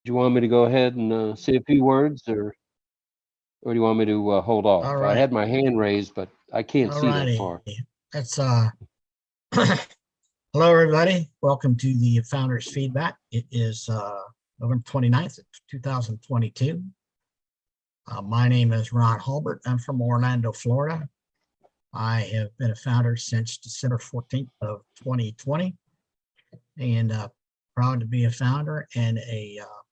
Do you want me to go ahead and say a few words, or do you want me to hold All off? I right. had my hand raised, but I can't All see that righty. far. That's hello everybody. Welcome to the Founders Feedback. It is November 29th, 2022. My name is Ron Hulbert. I'm from Orlando, Florida. I have been a founder since December 14th of 2020 and proud to be a founder and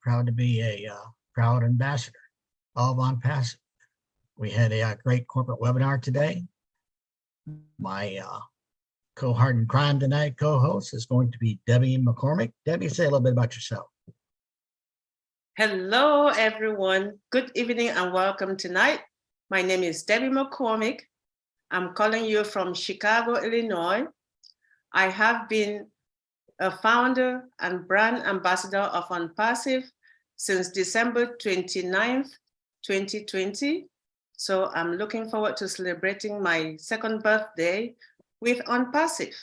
proud to be a proud ambassador of On Passive. We had a great corporate webinar today. My co-hard in crime tonight co-host is going to be Debbie McCormick. Debbie, say a little bit about yourself. Hello, everyone. Good evening and welcome tonight. My name is Debbie McCormick. I'm calling you from Chicago, Illinois. I have been a founder and brand ambassador of OnPassive since December 29th, 2020. So I'm looking forward to celebrating my second birthday with OnPassive.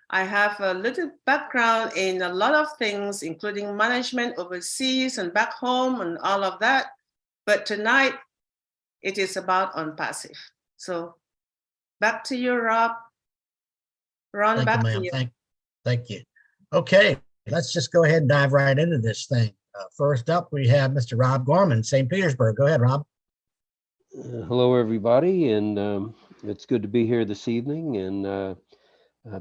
I have a little background in a lot of things, including management overseas and back home and all of that. But tonight, it is about OnPassive. So back to you, Rob. Ron, Thank you, back to ma'am. you. Thank you. Okay, let's just go ahead and dive right into this thing. First up, we have Mr. Rob Gorman, St. Petersburg. Go ahead, Rob. Hello, everybody, and it's good to be here this evening. And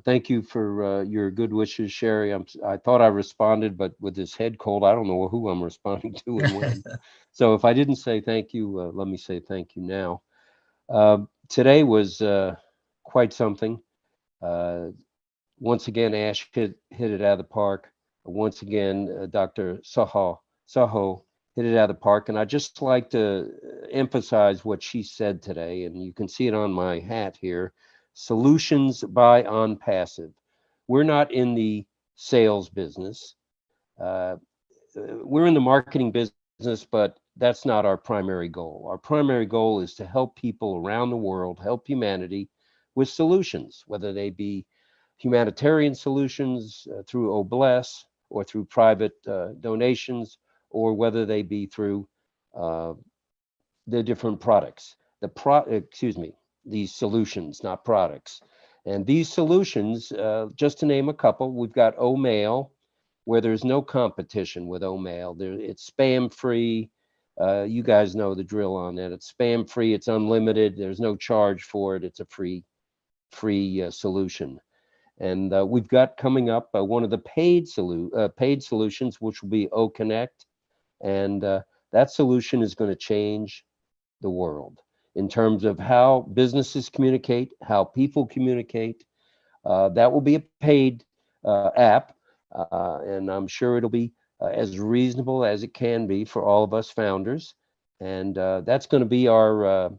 thank you for your good wishes, Sherry. I thought I responded, but with this head cold, I don't know who I'm responding to and when. So if I didn't say thank you, let me say thank you now. Today was quite something. Uh, Once again, Ash hit it out of the park. Once again, Dr. Saho hit it out of the park. And I just like to emphasize what she said today. And you can see it on my hat here. Solutions by OnPassive. We're not in the sales business. Uh, we're in the marketing business, but that's not our primary goal. Our primary goal is to help people around the world, help humanity with solutions, whether they be humanitarian solutions through Obless or through private donations, or whether they be through uh, the different products. Excuse me, these solutions, not products. And these solutions, just to name a couple, we've got Omail, where there's no competition with Omail. It's spam free. You guys know the drill on that. It's spam free. It's unlimited. There's no charge for it. It's a free solution. And we've got coming up one of the paid solutions, which will be OConnect, and that solution is going to change the world in terms of how businesses communicate, how people communicate. That will be a paid app, and I'm sure it'll be as reasonable as it can be for all of us founders. And that's going to be our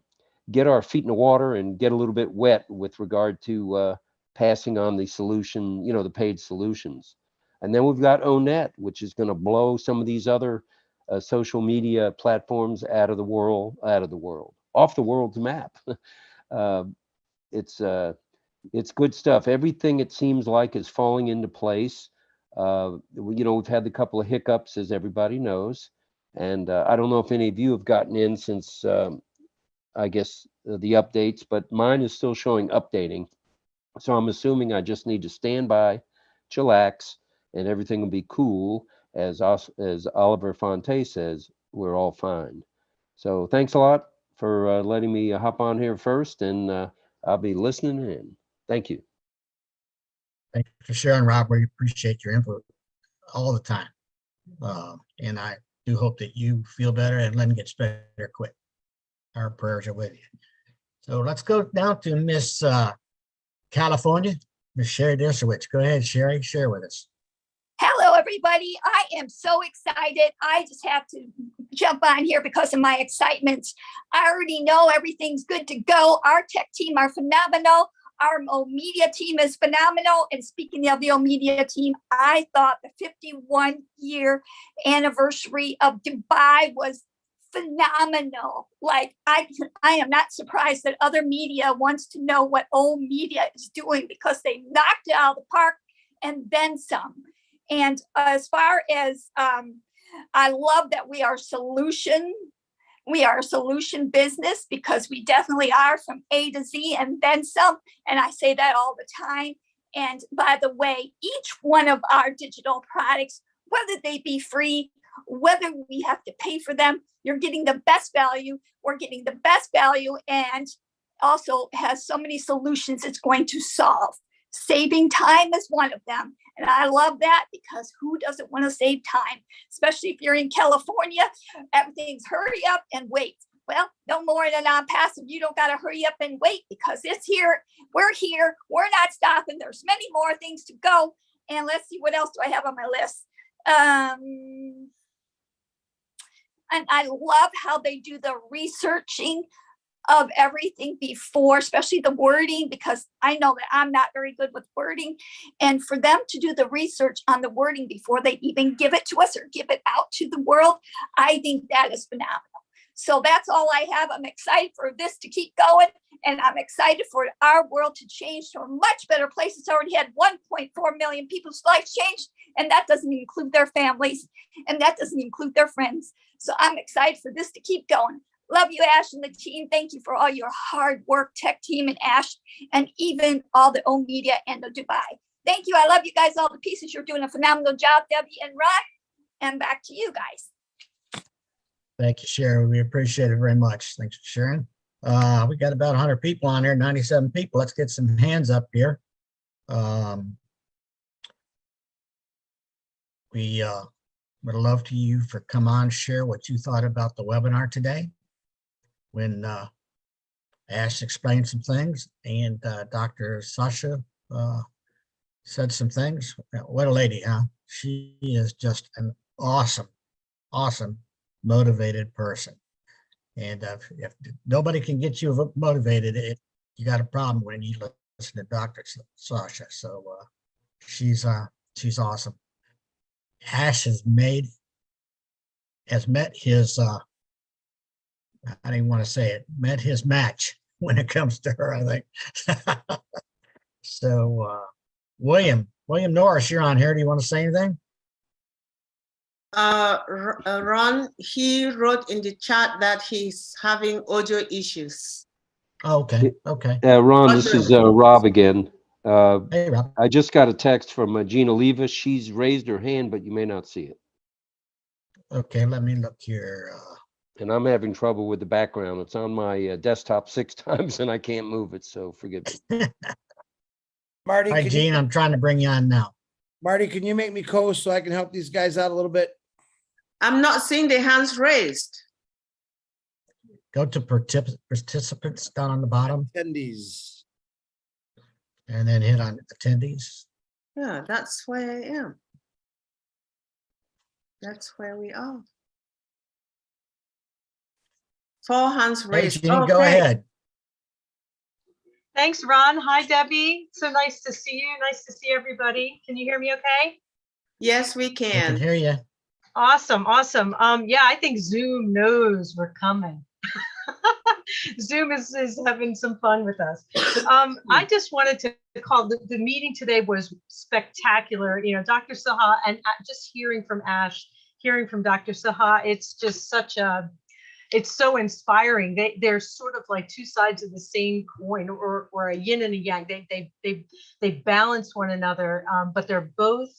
get our feet in the water and get a little bit wet with regard to passing on the solution, the paid solutions. And then we've got Onet, which is going to blow some of these other social media platforms off the world's map. uh, it's uh, it's good stuff. Everything it seems like is falling into place. We've had a couple of hiccups, as everybody knows, and I don't know if any of you have gotten in since I guess the updates, but mine is still showing updating. So I'm assuming I just need to stand by, chillax, and everything will be cool. As Oliver Fonte says, we're all fine. So thanks a lot for letting me hop on here first, and I'll be listening in. Thank you. Thanks for sharing, Rob. We appreciate your input all the time. And I do hope that you feel better and Len gets better quick. Our prayers are with you. So let's go down to Miss California, Miss Sherry Dershowitz. Go ahead, Sherry, share with us. Hello, everybody. I am so excited. I just have to jump on here because of my excitement. I already know everything's good to go. Our tech team are phenomenal. Our media team is phenomenal. And speaking of the media team, I thought the 51-year anniversary of Dubai was phenomenal. Like I am not surprised that other media wants to know what old media is doing because they knocked it out of the park and then some. And as far as I love that we are a solution business, because we definitely are, from A to Z and then some. And I say that all the time. And by the way, each one of our digital products, whether they be free, whether we have to pay for them, you're getting the best value. We're getting the best value, and also has so many solutions it's going to solve. Saving time is one of them. And I love that, because who doesn't want to save time? Especially if you're in California, everything's hurry up and wait. Well, no more than on passive. You don't got to hurry up and wait, because it's here. We're here. We're not stopping. There's many more things to go. And let's see, what else do I have on my list? And I love how they do the researching of everything before, especially the wording, because I know that I'm not very good with wording. And for them to do the research on the wording before they even give it to us or give it out to the world, I think that is phenomenal. So that's all I have. I'm excited for this to keep going, and I'm excited for our world to change to a much better place. It's already had 1.4 million people's lives changed, and that doesn't include their families, and that doesn't include their friends. So I'm excited for this to keep going. Love you, Ash, and the team. Thank you for all your hard work, tech team and Ash, and even all the O Media and the Dubai. Thank you. I love you guys, all the pieces. You're doing a phenomenal job, Debbie and Ron. And back to you guys. Thank you, Sharon. We appreciate it very much. Thanks for sharing. We got about 100 people on here, 97 people. Let's get some hands up here. We would love to you for come on, share what you thought about the webinar today, when Ash explained some things and Dr. Sasha said some things. What a lady, huh? She is just an awesome, awesome, motivated person. And if nobody can get you motivated, you got a problem when you listen to Dr. Sasha. So she's awesome. Ash has met his I don't even want to say it, met his match when it comes to her, I think. So William Norris, you're on here. Do you want to say anything? Ron, he wrote in the chat that he's having audio issues. Okay. Okay. Ron, this is Rob again. Hey, Rob. I just got a text from Gina Leva. She's raised her hand, but you may not see it. Okay, let me look here. And I'm having trouble with the background. It's on my desktop 6 times and I can't move it, so forgive me. Marty, Hi, Gene. I'm trying to bring you on now. Marty, can you make me co-host so I can help these guys out a little bit? I'm not seeing the hands raised. Go to participants down on the bottom Attendees. and then hit on attendees. Yeah, that's where I am. That's where we are. 4 hands Hey, raised. Gene, go Okay. ahead. Thanks, Ron. Hi, Debbie. So nice to see you. Nice to see everybody. Can you hear me okay? Yes, we I can can. hear you. Awesome, awesome. Yeah, I think Zoom knows we're coming. Zoom is having some fun with us. I just wanted to call, the meeting today was spectacular. You know, Dr. Saha, and just hearing from Ash, hearing from Dr. Saha, it's just such a, it's so inspiring. They're sort of like two sides of the same coin, or a yin and a yang. They balance one another, but they're both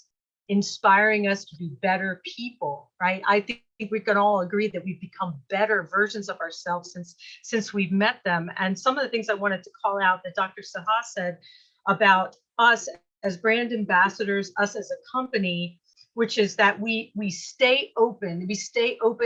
inspiring us to be better people, right? I think we can all agree that we've become better versions of ourselves since we've met them. And some of the things I wanted to call out that Dr. Saha said about us as brand ambassadors, us as a company, which is that we stay open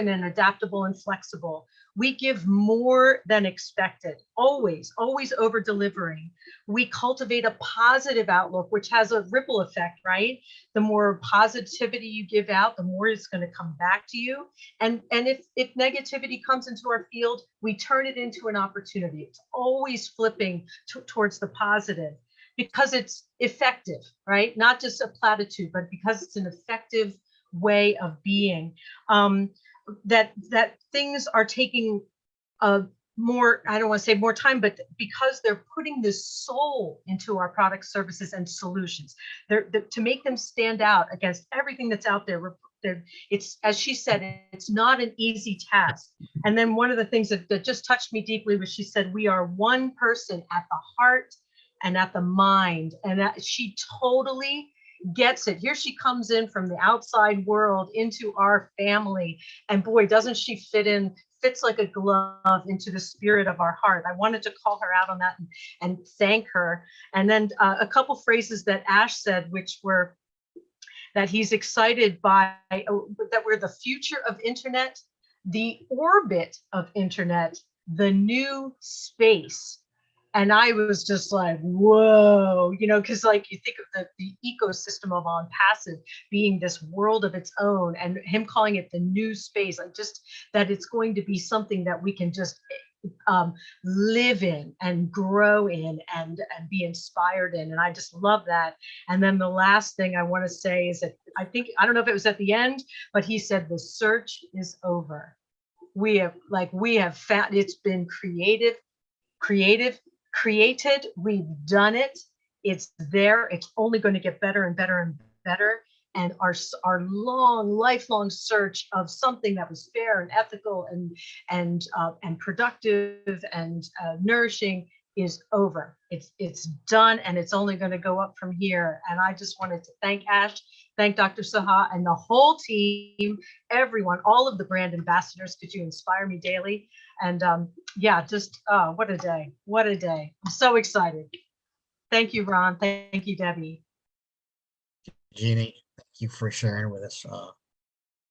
and adaptable and flexible. We give more than expected, always over delivering. We cultivate a positive outlook, which has a ripple effect, right? The more positivity you give out, the more it's going to come back to you. And if negativity comes into our field, we turn it into an opportunity. It's always flipping towards the positive, because it's effective, right? Not just a platitude, but because it's an effective way of being. That things are taking a more, I don't want to say more time, but because they're putting this soul into our products, services, and solutions, they're to make them stand out against everything that's out there. It's, as she said, it's not an easy task. And then one of the things that just touched me deeply was she said, we are one person at the heart and at the mind. And that she totally gets it. Here she comes in from the outside world into our family. And boy, doesn't she fits like a glove into the spirit of our heart. I wanted to call her out on that and thank her. And then a couple phrases that Ash said, which were that he's excited by, that we're the future of internet, the orbit of internet, the new space. And I was just like, whoa, because like you think of the ecosystem of On Passive being this world of its own, and him calling it the new space, like just that it's going to be something that we can just live in and grow in and be inspired in. And I just love that. And then the last thing I want to say is that I don't know if it was at the end, but he said the search is over. We have found, it's been created, we've done it, it's there, it's only going to get better and better and better. And our lifelong search of something that was fair and ethical and productive and nourishing is over. It's done, and it's only going to go up from here. And I just wanted to thank Ash, thank Dr. Saha and the whole team, everyone, all of the brand ambassadors, because you inspire me daily. And yeah, just what a day, what a day. I'm so excited. Thank you, Ron. Thank you, Debbie. Jeannie, thank you for sharing with us.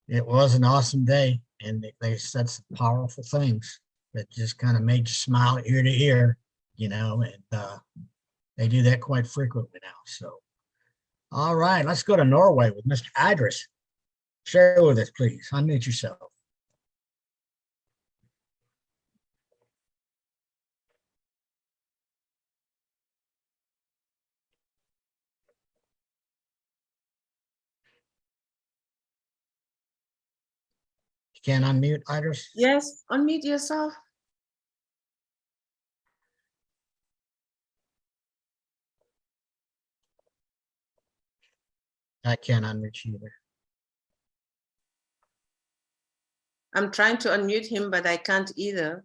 It was an awesome day, and they said some powerful things that just kind of made you smile ear to ear, and they do that quite frequently now. So, all right, let's go to Norway with Mr. Idris. Share with us, please. Unmute yourself. You can't unmute, Idris? Yes, unmute yourself. I can't unmute you either. I'm trying to unmute him, but I can't either.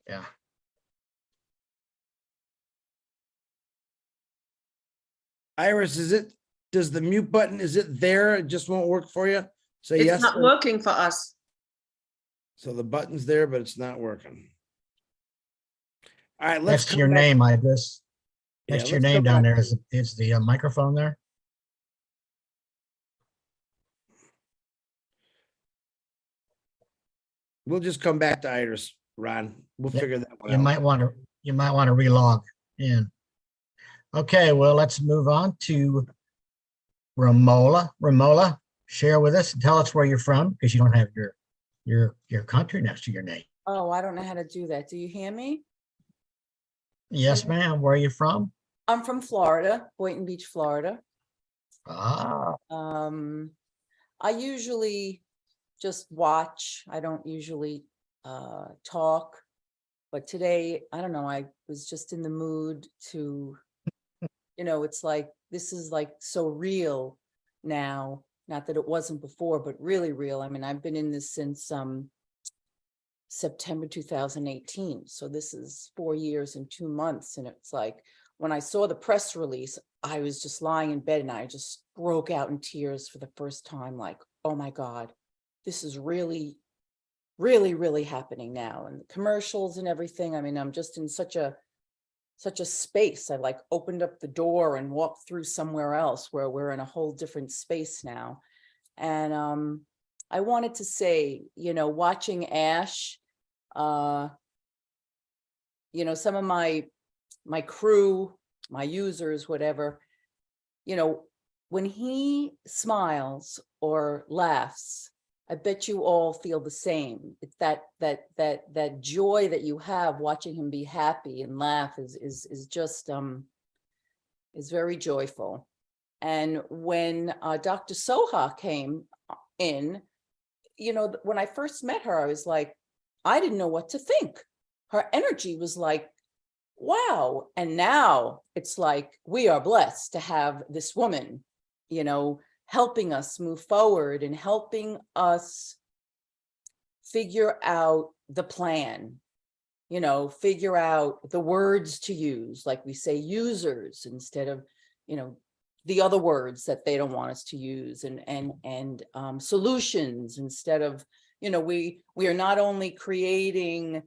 Yeah. Iris, does the mute button, is it there? It just won't work for you? Say It's yes. not working for us. So the button's there, but it's not working. All right, Next let's to come your back. name, Idris. Yeah, Next to your let's name go down back. there is the microphone there. We'll just come back to Iris, Ron. We'll Yep. figure that one You out. might want to relog in. Okay, well, let's move on to Romola. Romola, share with us and tell us where you're from, because you don't have your country next to your name. Oh, I don't know how to do that. Do you hear me? Yes, ma'am. Where are you from? I'm from Florida, Boynton Beach, Florida. Ah, I usually just watch. I don't usually talk, but today, I don't know, I was just in the mood to, it's like, this is like so real now. Not that it wasn't before, but really real. I mean, I've been in this since September 2018. So this is 4 years and 2 months. And it's like, when I saw the press release, I was just lying in bed and I just broke out in tears for the first time. Like, oh my God, this is really, really, really happening now. And the commercials and everything. I mean, I'm just in such a space. I like opened up the door and walked through somewhere else where we're in a whole different space now. And I wanted to say, watching Ash, some of my crew, my users, whatever, when he smiles or laughs, I bet you all feel the same. It's that joy that you have watching him be happy and laugh is just is very joyful. And when Dr. Soha came in, when I first met her, I was like, I didn't know what to think. Her energy was like, wow. And now it's like, we are blessed to have this woman, you know, helping us move forward and helping us figure out the plan, you know, figure out the words to use, like we say users instead of, you know, the other words that they don't want us to use, and solutions instead of, you know, we are not only creating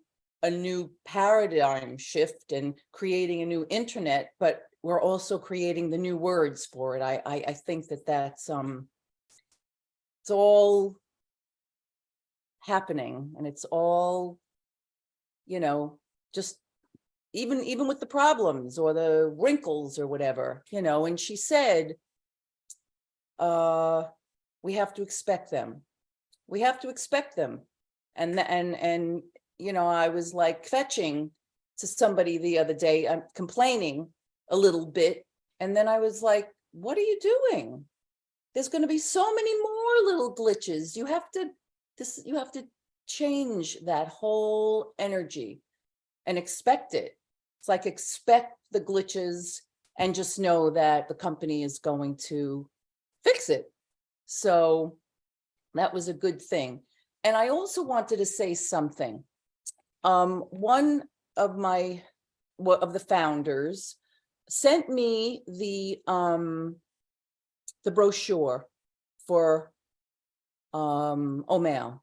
a new paradigm shift and creating a new internet, but we're also creating the new words for it. I think that that's it's all happening, and it's all, you know, just even with the problems or the wrinkles or whatever, you know. And she said, we have to expect them. We have to expect them. And you know, I was like fetching to somebody the other day, I'm complaining a little bit. And then I was like, what are you doing? There's going to be so many more little glitches. You have to change that whole energy and expect it. It's like, expect the glitches and just know that the company is going to fix it. So that was a good thing. And I also wanted to say something. One of the founders sent me the brochure for Omail,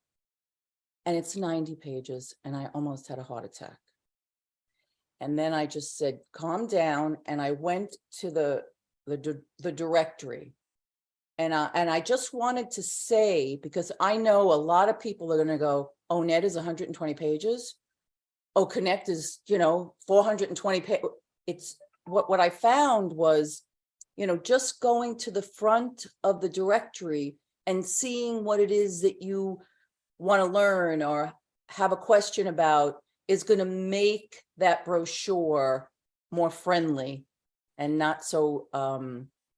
and it's 90 pages, and I almost had a heart attack. And then I just said, calm down, and I went to the directory. And I just wanted to say, because I know a lot of people are going to go, oh, Net is 120 pages. Oh, Connect is, you know, 420 pages. It's what I found was, you know, just going to the front of the directory and seeing what it is that you want to learn or have a question about is going to make that brochure more friendly and not so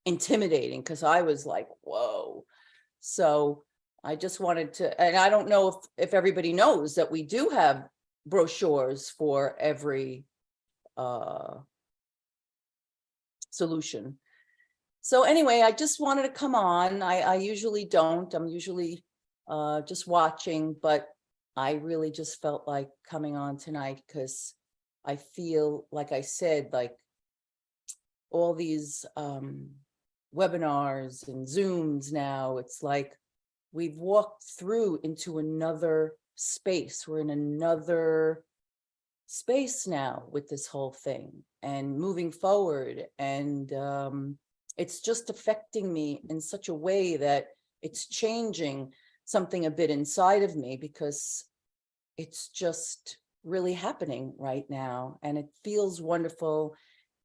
intimidating, because I was like, whoa. So I just wanted to, and I don't know if everybody knows that we do have brochures for every solution. So anyway, I just wanted to come on. I usually don't. I'm usually just watching, but I really just felt like coming on tonight because I feel, like I said, like all these webinars and Zooms now, it's like we've walked through into another space. We're in another space now with this whole thing and moving forward. And it's just affecting me in such a way that it's changing something a bit inside of me, because it's just really happening right now and it feels wonderful.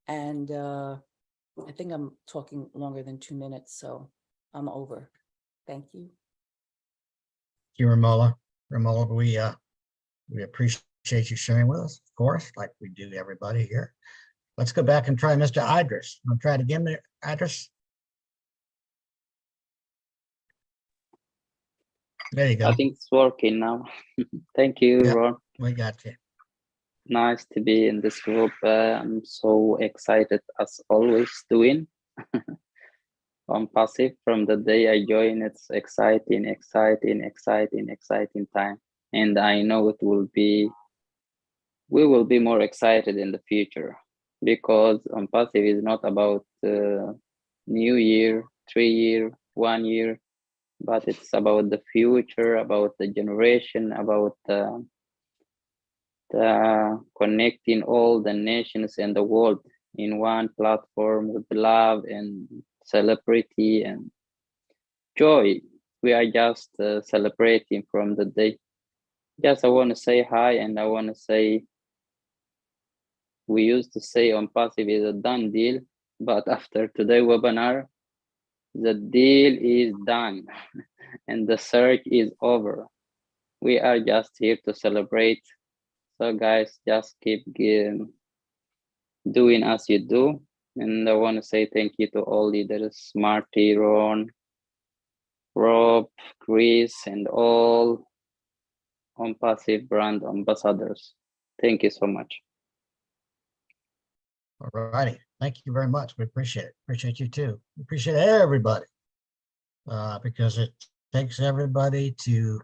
And I think I'm talking longer than 2 minutes, so I'm over. Thank you. Thank you, Romola. Romola, we appreciate you sharing with us, of course, like we do everybody here. Let's go back and try Mr. Idris. I'll try it again, Idris. There you go. I think it's working now. Thank you, Yep. Ron. We got you. Nice to be in this group. I'm so excited as always doing. On Passive, from the day I joined, it's exciting time. And I know we will be more excited in the future, because on Passive is not about new year, 3 year, 1 year, but it's about the future, about the generation, about the connecting all the nations in the world in one platform with love and celebrity and joy. We are just celebrating from the day. Just I want to say hi, and I want to say, we used to say on Passive is a done deal, but after today's webinar, the deal is done and the search is over. We are just here to celebrate. So guys, just keep doing as you do. And I want to say thank you to all leaders, Marty, Ron, Rob, Chris, and all OnPassive brand ambassadors. Thank you so much. All righty. Thank you very much. We appreciate it. Appreciate you too. We appreciate everybody. Because it takes everybody to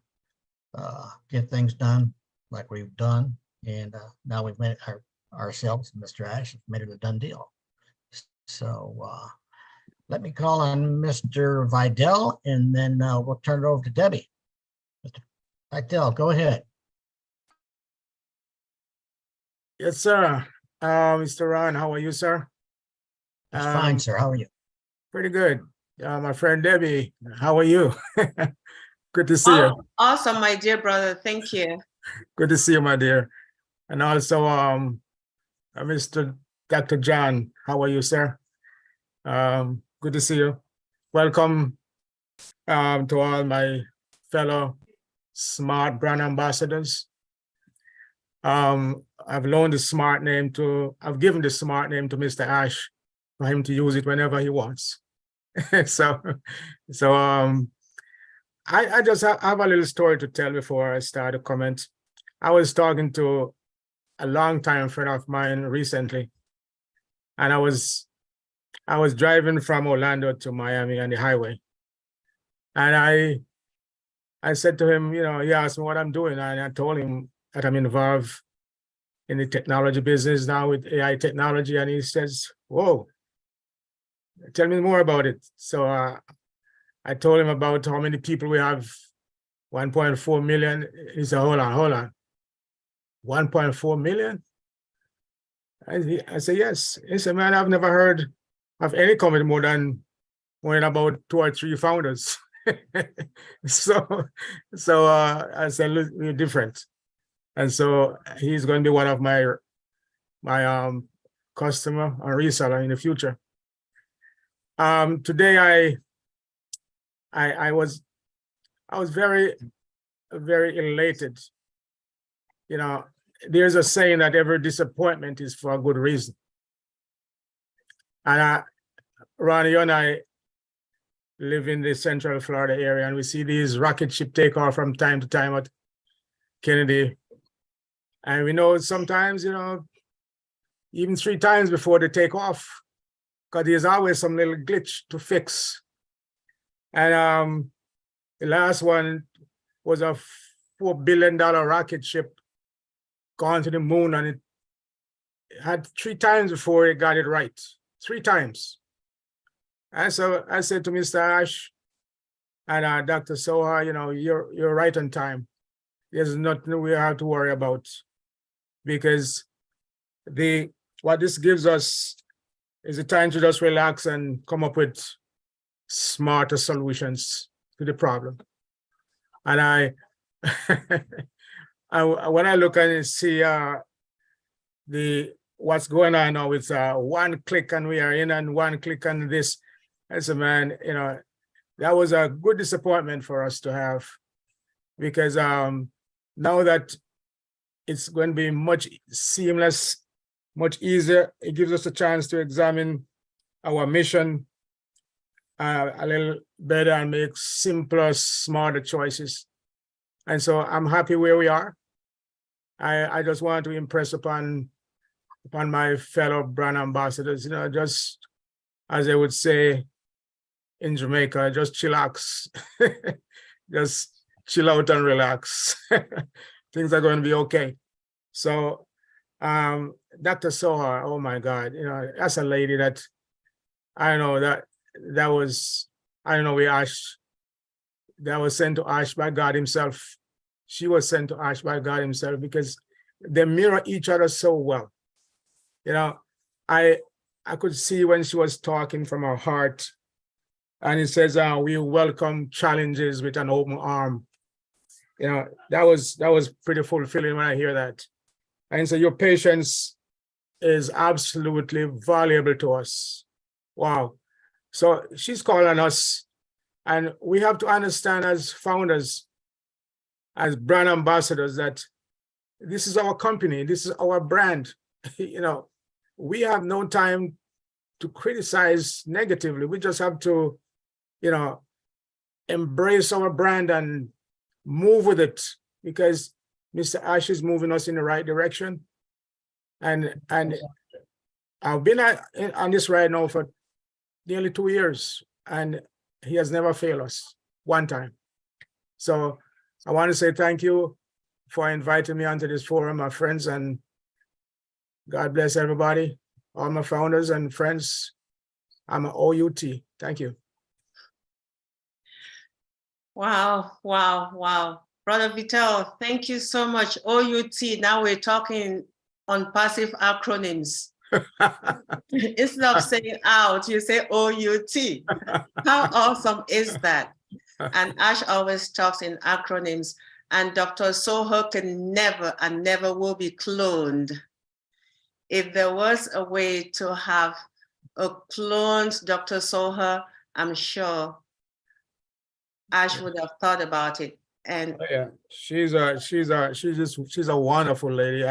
get things done like we've done. And now we've made it ourselves, Mr. Ash, have made it a done deal. So let me call on Mr. Vidal, and then we'll turn it over to Debbie. Mr. Vidal, go ahead. Yes, sir. Mr. Ron, how are you, sir? That's fine, sir. How are you? Pretty good. My friend Debbie, how are you? Good to see you. Oh, awesome, my dear brother. Thank you. Good to see you, my dear. And also, Mr. Dr. John, how are you, sir? Good to see you. Welcome to all my fellow smart brand ambassadors. I've loaned the smart name I've given the smart name to Mr. Ash for him to use it whenever he wants. So I just have a little story to tell before I start a comment. I was talking to a longtime friend of mine recently, and I was driving from Orlando to Miami on the highway, and I said to him, he asked me what I'm doing, and I told him that I'm involved in the technology business now with AI technology, and he says, "Whoa, tell me more about it." So I told him about how many people we have, 1.4 million. He said, hold on. 1.4 million? I said, yes. He said, man, I've never heard of any company more than about 2 or 3 founders. So I said, look, we're different. And so he's going to be one of my customer or reseller in the future. Today I was very, very elated. There's a saying that every disappointment is for a good reason. And Ronnie, you and I live in the Central Florida area, and we see these rocket ship take off from time to time at Kennedy. And we know sometimes, even 3 times before they take off, because there's always some little glitch to fix. And the last one was a $4 billion rocket ship gone to the moon, and it had 3 times before it got it right. 3 times. And so I said to Mr. Ash and Dr. Soha, you're right on time. There's nothing we have to worry about, because what this gives us is a time to just relax and come up with smarter solutions to the problem. And when I look and see what's going on now, it's 1 click and we are in, and 1 click on this. I said, man, that was a good disappointment for us to have, because now that it's going to be much seamless, much easier, it gives us a chance to examine our mission a little better and make simpler, smarter choices. And so I'm happy where we are. I just want to impress upon my fellow brand ambassadors, just as they would say in Jamaica, just chillax. Just chill out and relax. Things are going to be okay. So Dr. Soha, oh my God, that's a lady that I know that was Ash, that was sent to Ash by God himself. She was sent to Ash by God himself, because they mirror each other so well. I could see when she was talking from her heart, and it says, we welcome challenges with an open arm. That was pretty fulfilling when I hear that. And so your patience is absolutely valuable to us. Wow. So she's calling us, and we have to understand as founders, as brand ambassadors, that this is our company, this is our brand. We have no time to criticize negatively. We just have to, embrace our brand and move with it, because Mr. Ash is moving us in the right direction. And I've been on this ride now for nearly 2 years, and he has never failed us one time. So I want to say thank you for inviting me onto this forum, my friends, and God bless everybody, all my founders and friends. I'm an OUT. Thank you. Wow, wow, wow. Brother Vital, thank you so much. OUT, now we're talking on passive acronyms. Instead of saying out, you say OUT. How awesome is that? And Ash always talks in acronyms, and Dr. Soho can never and never will be cloned. If there was a way to have a cloned Dr. Soho, I'm sure Ash would have thought about it. And Yeah, she's a wonderful lady.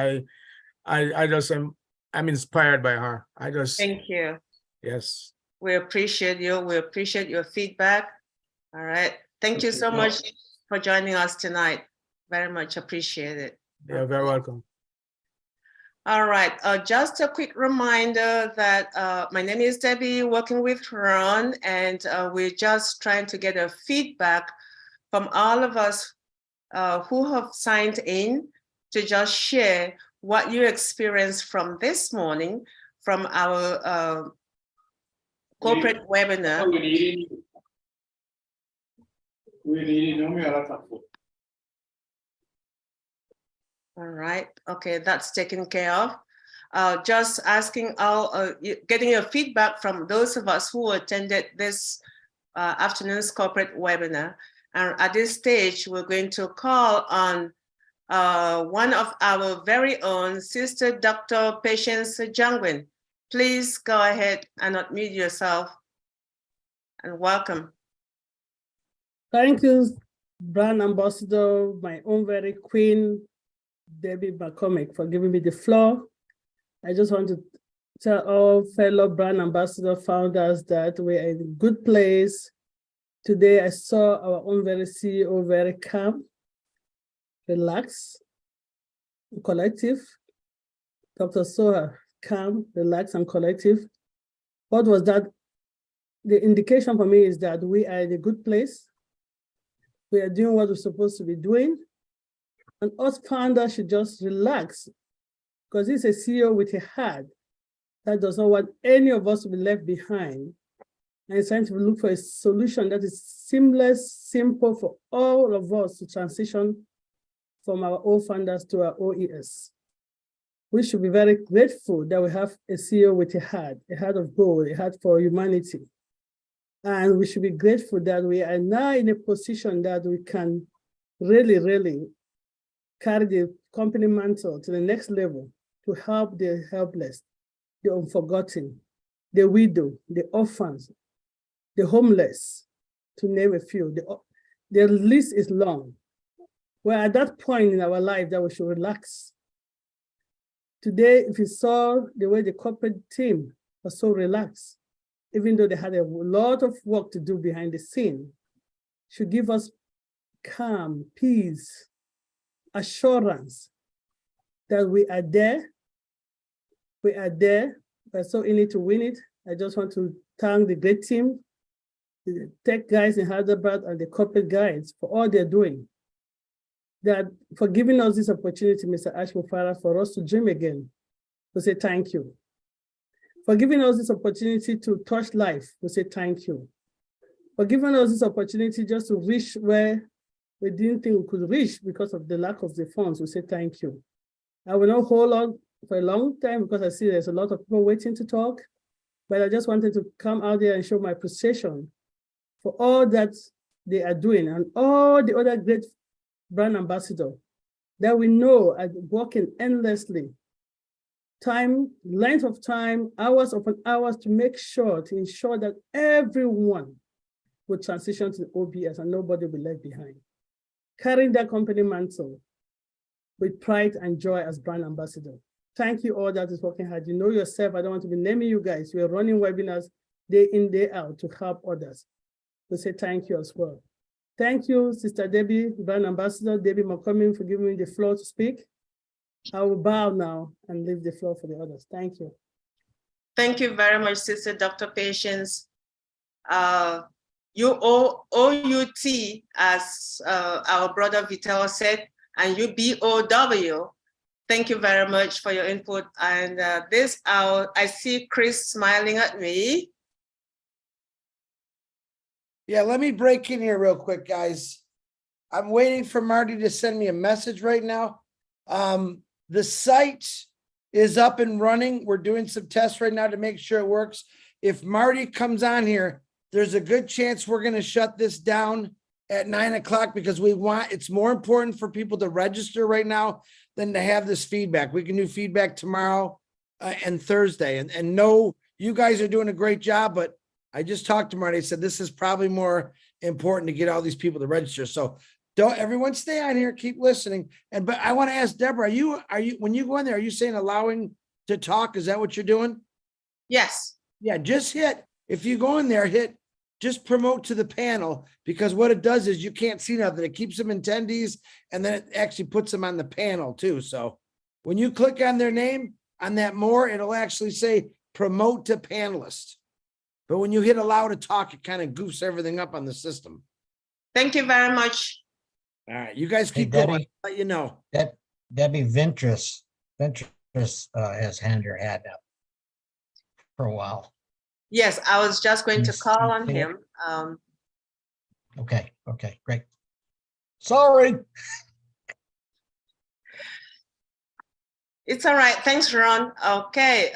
I just I'm inspired by her. thank you. Yes. We appreciate you. We appreciate your feedback. All right. Thank you so much for joining us tonight. Very much appreciate it. You're very welcome. All right. Just a quick reminder that my name is Debbie, working with Ron, and we're just trying to get a feedback from all of us who have signed in to just share what you experienced from this morning from our corporate webinar. All right. Okay, that's taken care of. Just asking all, getting your feedback from those of us who attended this afternoon's corporate webinar. And at this stage, we're going to call on one of our very own, Sister Dr. Patience Jangwin. Please go ahead and unmute yourself and welcome. Thank you, Brand Ambassador, my own very queen, Debbie McCormick, for giving me the floor. I just want to tell all fellow Brand Ambassador founders that we're in a good place. Today, I saw our own very CEO, very calm, relaxed, collective. Dr. Soha, calm, relaxed, and collective. What was that? The indication for me is that we are in a good place. We are doing what we're supposed to be doing. And us founders should just relax, because he's a CEO with a heart that does not want any of us to be left behind. And he's trying to look for a solution that is seamless, simple for all of us to transition from our old founders to our OES. We should be very grateful that we have a CEO with a heart of gold, a heart for humanity. And we should be grateful that we are now in a position that we can really, really carry the company mantle to the next level to help the helpless, the unforgotten, the widow, the orphans, the homeless, to name a few. The list is long. We're at that point in our life that we should relax. Today, if you saw the way the corporate team was so relaxed, even though they had a lot of work to do behind the scene, should give us calm, peace, assurance that we are there. We are there. We're so in it to win it. I just want to thank the great team, the tech guys in Hyderabad and the corporate guys for all they're doing. That for giving us this opportunity, Mr. Ash Mufarah, for us to dream again. We say thank you. For giving us this opportunity to touch life, we say thank you. For giving us this opportunity just to reach where we didn't think we could reach because of the lack of the funds, we say thank you. I will not hold on for a long time because I see there's a lot of people waiting to talk, but I just wanted to come out there and show my appreciation for all that they are doing and all the other great brand ambassadors that we know are working endlessly. Time, length of time, hours upon hours to ensure that everyone will transition to the OBS and nobody will be left behind. Carrying that company mantle with pride and joy as brand ambassador. Thank you all that is working hard. You know yourself, I don't want to be naming you guys. We are running webinars day in, day out to help others. We say thank you as well. Thank you, Sister Debbie, Brand Ambassador Debbie McCormick, for giving me the floor to speak. I will bow now and leave the floor for the others. Thank you. Thank you very much, Sister Dr. Patience. You OUT, as our brother Vital said, and you BOW. Thank you very much for your input. And I see Chris smiling at me. Yeah, let me break in here real quick, guys. I'm waiting for Marty to send me a message right now. The site is up and running. We're doing some tests right now to make sure it works. If Marty comes on here, there's a good chance we're going to shut this down at 9 o'clock because it's more important for people to register right now than to have this feedback. We can do feedback tomorrow and Thursday. And no, you guys are doing a great job, but I just talked to Marty. I said, this is probably more important to get all these people to register. So don't everyone stay on here, keep listening. But I want to ask Deborah, are you, when you go in there, are you saying allowing to talk? Is that what you're doing? Yes. Yeah, just if you go in there, just promote to the panel, because what it does is you can't see nothing. It keeps them attendees and then it actually puts them on the panel too. So when you click on their name on that more, it'll actually say promote to panelist. But when you hit allow to talk, it kind of goofs everything up on the system. Thank you very much. All right, you guys keep Hey, going. Debbie. Let you know. Debbie Ventress has hand her hat up for a while. Yes, I was just going to Yes, call on okay. him. Okay, great. Sorry. It's all right. Thanks, Ron. Okay,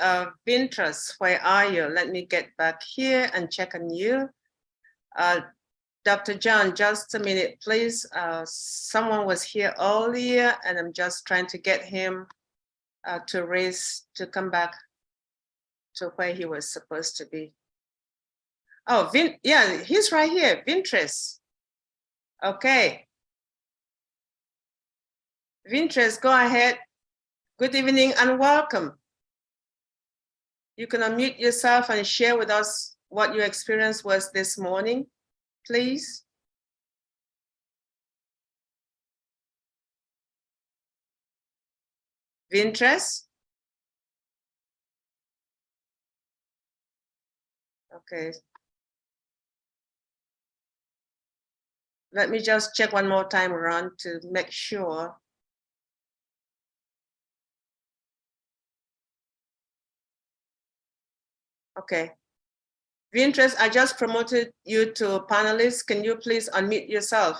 Ventress, where are you? Let me get back here and check on you. Dr. John, just a minute, please. Someone was here earlier and I'm just trying to get him to come back to where he was supposed to be. Oh, yeah, he's right here, Ventress. Okay. Ventress, go ahead. Good evening and welcome. You can unmute yourself and share with us what your experience was this morning, please. Ventress? Okay. Let me just check one more time, Ron, to make sure. Okay. Ventress, I just promoted you to panelist. Can you please unmute yourself?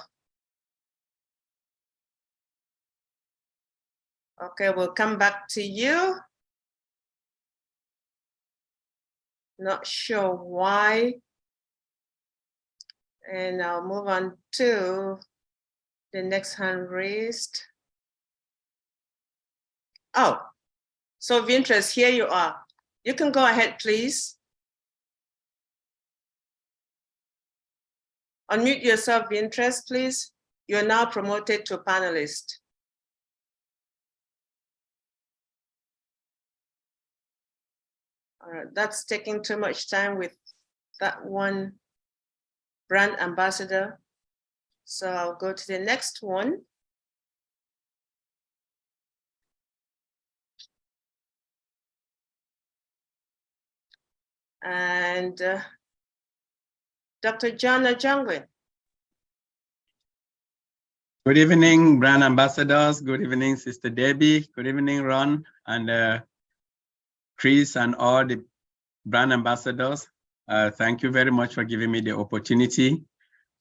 Okay, we'll come back to you. Not sure why. And I'll move on to the next hand raised. Oh, so Ventress, here you are. You can go ahead, please. Unmute yourself, Ventress, please. You're now promoted to panelist. All right, that's taking too much time with that one brand ambassador. So I'll go to the next one. And Dr. John Ajangwe. Good evening, brand ambassadors. Good evening, Sister Debbie. Good evening, Ron and Chris and all the brand ambassadors. Thank you very much for giving me the opportunity.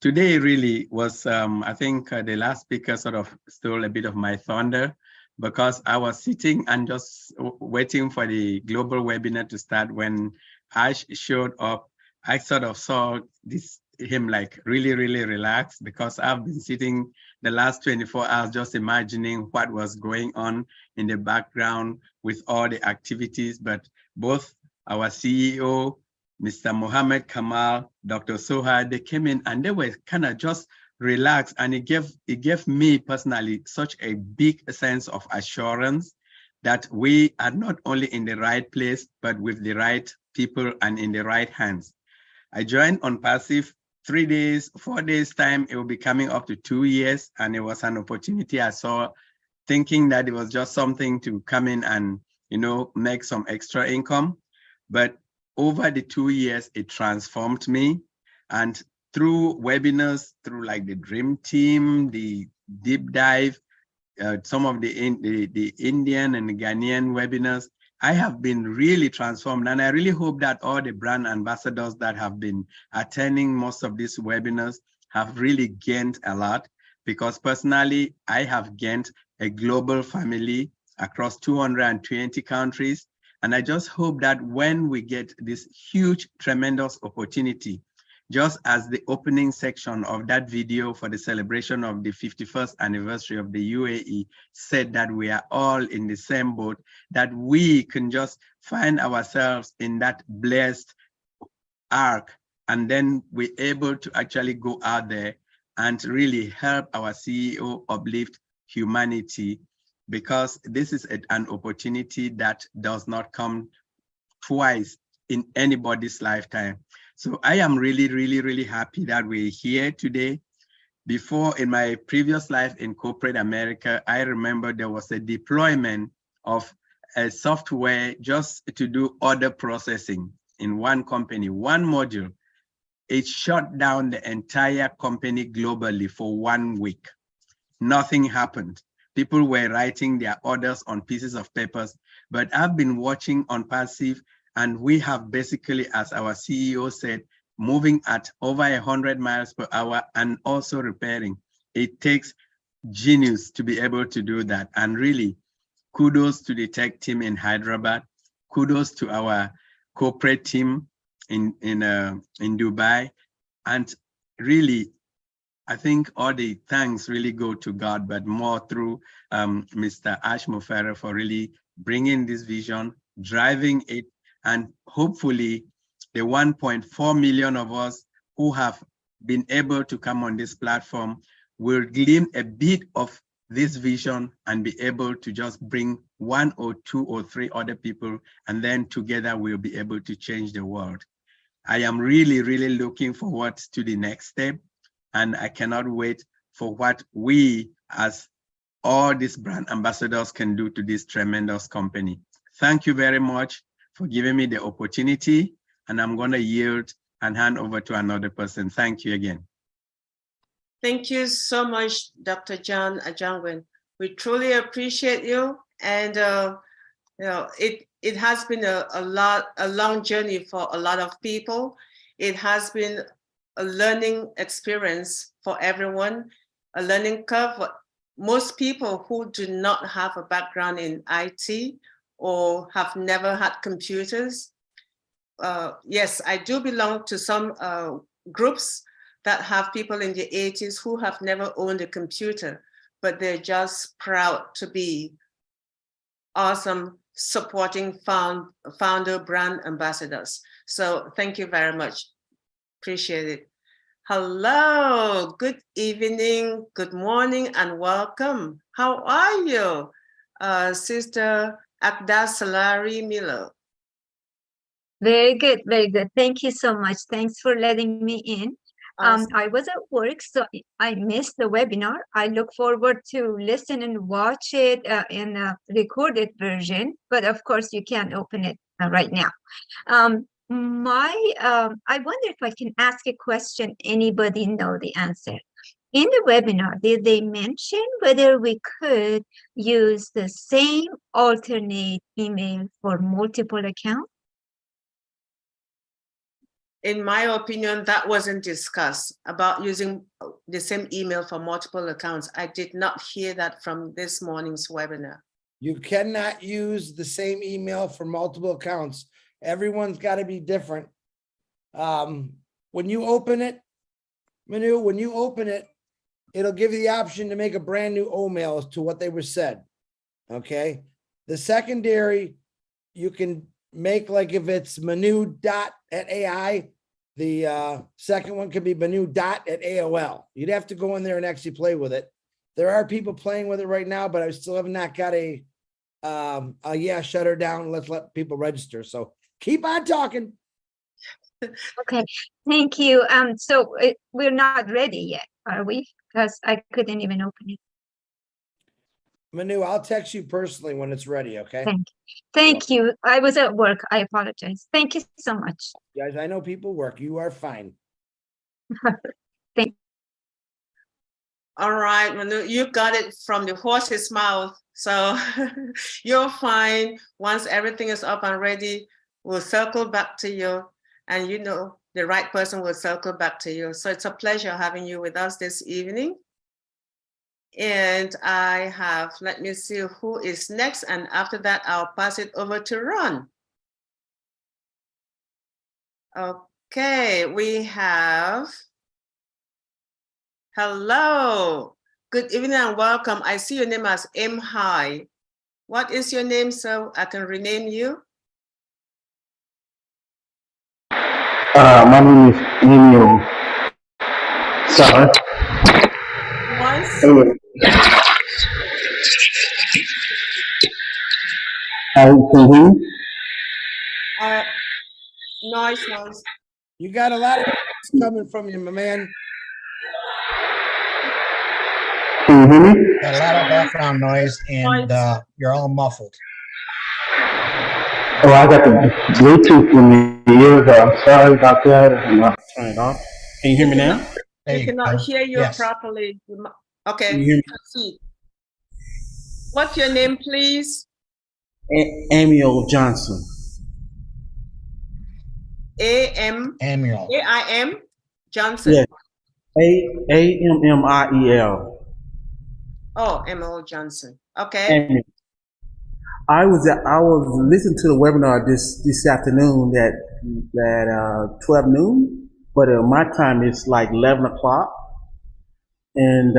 Today really was, I think the last speaker sort of stole a bit of my thunder because I was sitting and just waiting for the global webinar to start. When Ash showed up, I sort of saw him like really relaxed, because I've been sitting the last 24 hours just imagining what was going on in the background with all the activities. But both our CEO, Mr. Mohammed Kamal, Dr. Soha, they came in and they were kind of just relaxed, and it gave me personally such a big sense of assurance that we are not only in the right place, but with the right people and in the right hands. I joined on Passive 3 days, 4 days time, it will be coming up to 2 years. And it was an opportunity I saw, thinking that it was just something to come in and, make some extra income. But over the 2 years, it transformed me. And through webinars, through like the Dream Team, the Deep Dive, some of the Indian and the Ghanaian webinars, I have been really transformed. And I really hope that all the brand ambassadors that have been attending most of these webinars have really gained a lot, because personally, I have gained a global family across 220 countries. And I just hope that when we get this huge, tremendous opportunity, just as the opening section of that video for the celebration of the 51st anniversary of the UAE said, that we are all in the same boat, that we can just find ourselves in that blessed ark, and then we're able to actually go out there and really help our CEO uplift humanity, because this is an opportunity that does not come twice in anybody's lifetime. So I am really, really, really happy that we're here today. Before, in my previous life in corporate America, I remember there was a deployment of a software just to do order processing in one company, one module. It shut down the entire company globally for 1 week. Nothing happened. People were writing their orders on pieces of papers, but I've been watching on Passive, and we have basically, as our CEO said, moving at over 100 miles per hour and also repairing. It takes genius to be able to do that. And really, kudos to the tech team in Hyderabad. Kudos to our corporate team in Dubai. And really, I think all the thanks really go to God, but more through Mr. Ash Mufere for really bringing this vision, driving it, and hopefully the 1.4 million of us who have been able to come on this platform will glean a bit of this vision and be able to just bring 1 or 2 or 3 other people, and then together we'll be able to change the world. I am really, really looking forward to the next step, and I cannot wait for what we as all these brand ambassadors can do to this tremendous company. Thank you very much for giving me the opportunity, and I'm going to yield and hand over to another person. Thank you again. Thank you so much, Dr. John Ajangwin. We truly appreciate you, and it has been a long journey for a lot of people. It has been a learning experience for everyone, a learning curve for most people who do not have a background in IT or have never had computers. Yes, I do belong to some groups that have people in the 80s who have never owned a computer, but they're just proud to be awesome supporting founder brand ambassadors. So thank you very much. Appreciate it. Hello, good evening, good morning, and welcome. How are you, Sister Agda Salari Milo? Very good, very good. Thank you so much. Thanks for letting me in. Awesome. I was at work, so I missed the webinar. I look forward to listen and watch it in a recorded version, but of course you can't open it right now. I wonder if I can ask a question. Anybody know the answer? In the webinar, did they mention whether we could use the same alternate email for multiple accounts? In my opinion, that wasn't discussed about using the same email for multiple accounts. I did not hear that from this morning's webinar. You cannot use the same email for multiple accounts. Everyone's got to be different. When you open it, Manu, when you open it, it'll give you the option to make a brand new email to what they were said. Okay. The secondary, you can make, like, if it's manu.@AI, the second one could be manu.@AOL. You'd have to go in there and actually play with it. There are people playing with it right now, but I still have not got a yeah, shut her down. Let's let people register. So keep on talking. Okay, thank you. So we're not ready yet, are we? Because I couldn't even open it. Manu, I'll text you personally when it's ready, okay? Thank you. I was at work. I apologize. Thank you so much. Guys, I know people work. You are fine. All right, Manu, you got it from the horse's mouth. So you're fine. Once everything is up and ready, we'll circle back to you. And you know, the right person will circle back to you. So it's a pleasure having you with us this evening. And I have, let me see who is next. And after that, I'll pass it over to Ron. Okay, we have, hello, good evening and welcome. I see your name as M. High. What is your name so I can rename you? My name is Emil. Sorry. Noise? Noise. You got a lot of noise coming from you, my man. Can you hear me? Got a lot of background noise and you're all muffled. Oh, I got the Bluetooth in the ears. I'm sorry about that. I'm not turning it off. Can you hear me now? There We you cannot go. hear you Yes. properly. Can Okay, you hear me? proceed. What's your name, please? Amiel Johnson. Amiel. A-I-M Johnson. Yes. Amiel. Oh, M.O. Johnson. Okay. Amiel. I was listening to the webinar this afternoon at 12 noon, but my time is like 11 o'clock. And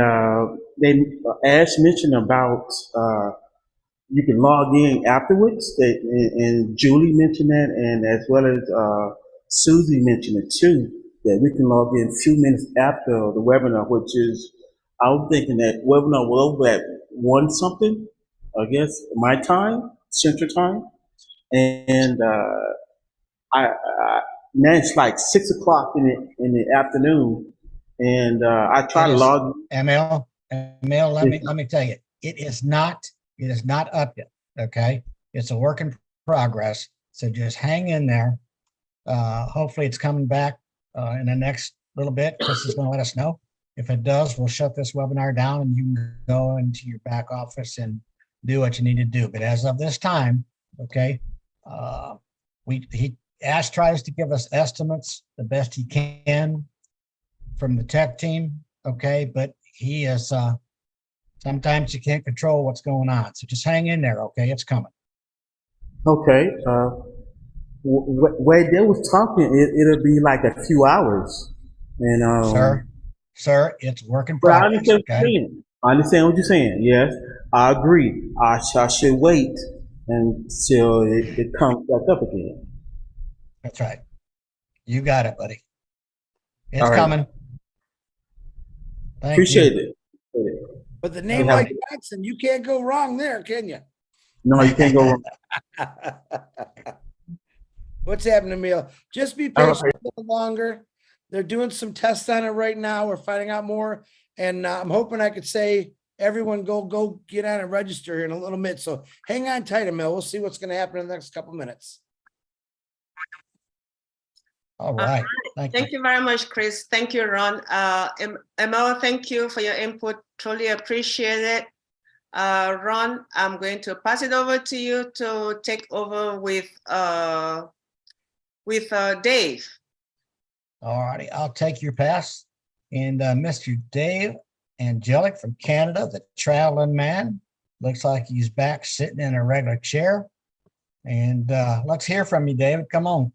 Ash mentioned about you can log in afterwards, and Julie mentioned that, and as well as Susie mentioned it too, that we can log in a few minutes after the webinar, which is, I was thinking that webinar will over at 1 something, I guess, my time, Central Time. And now it's like 6 o'clock in the afternoon, and I try to log in. Amiel, let me tell you, it is not up yet. Okay, it's a work in progress. So just hang in there. Hopefully it's coming back in the next little bit. Chris is going to let us know. If it does, we'll shut this webinar down and you can go into your back office and do what you need to do. But as of this time, okay, Ash tries to give us estimates the best he can from the tech team, okay, but he is sometimes you can't control what's going on, so just hang in there, okay? It's coming. Okay. Where they was talking, it'll be like a few hours, and sir, it's work in but I progress. understand what you're saying. I understand what you're saying. Yes, I agree. I should wait until it comes back up again. That's right. You got it, buddy. It's All right. coming. Thank Appreciate you. it. But the name like Johnson, you can't go wrong there, can you? No, you can't go wrong. What's happening, Emil? Just be patient a little longer. They're doing some tests on it right now. We're finding out more. And I'm hoping I could say, everyone go get on and register here in a little bit. So hang on tight, Emil. We'll see what's going to happen in the next couple minutes. All right. Thank you very much, Chris. Thank you, Ron. Emma, thank you for your input. Truly appreciate it. Ron, I'm going to pass it over to you to take over with Dave. All righty. I'll take your pass. And Mr. Dave Angelic from Canada, the traveling man. Looks like he's back sitting in a regular chair. And let's hear from you, David. Come on.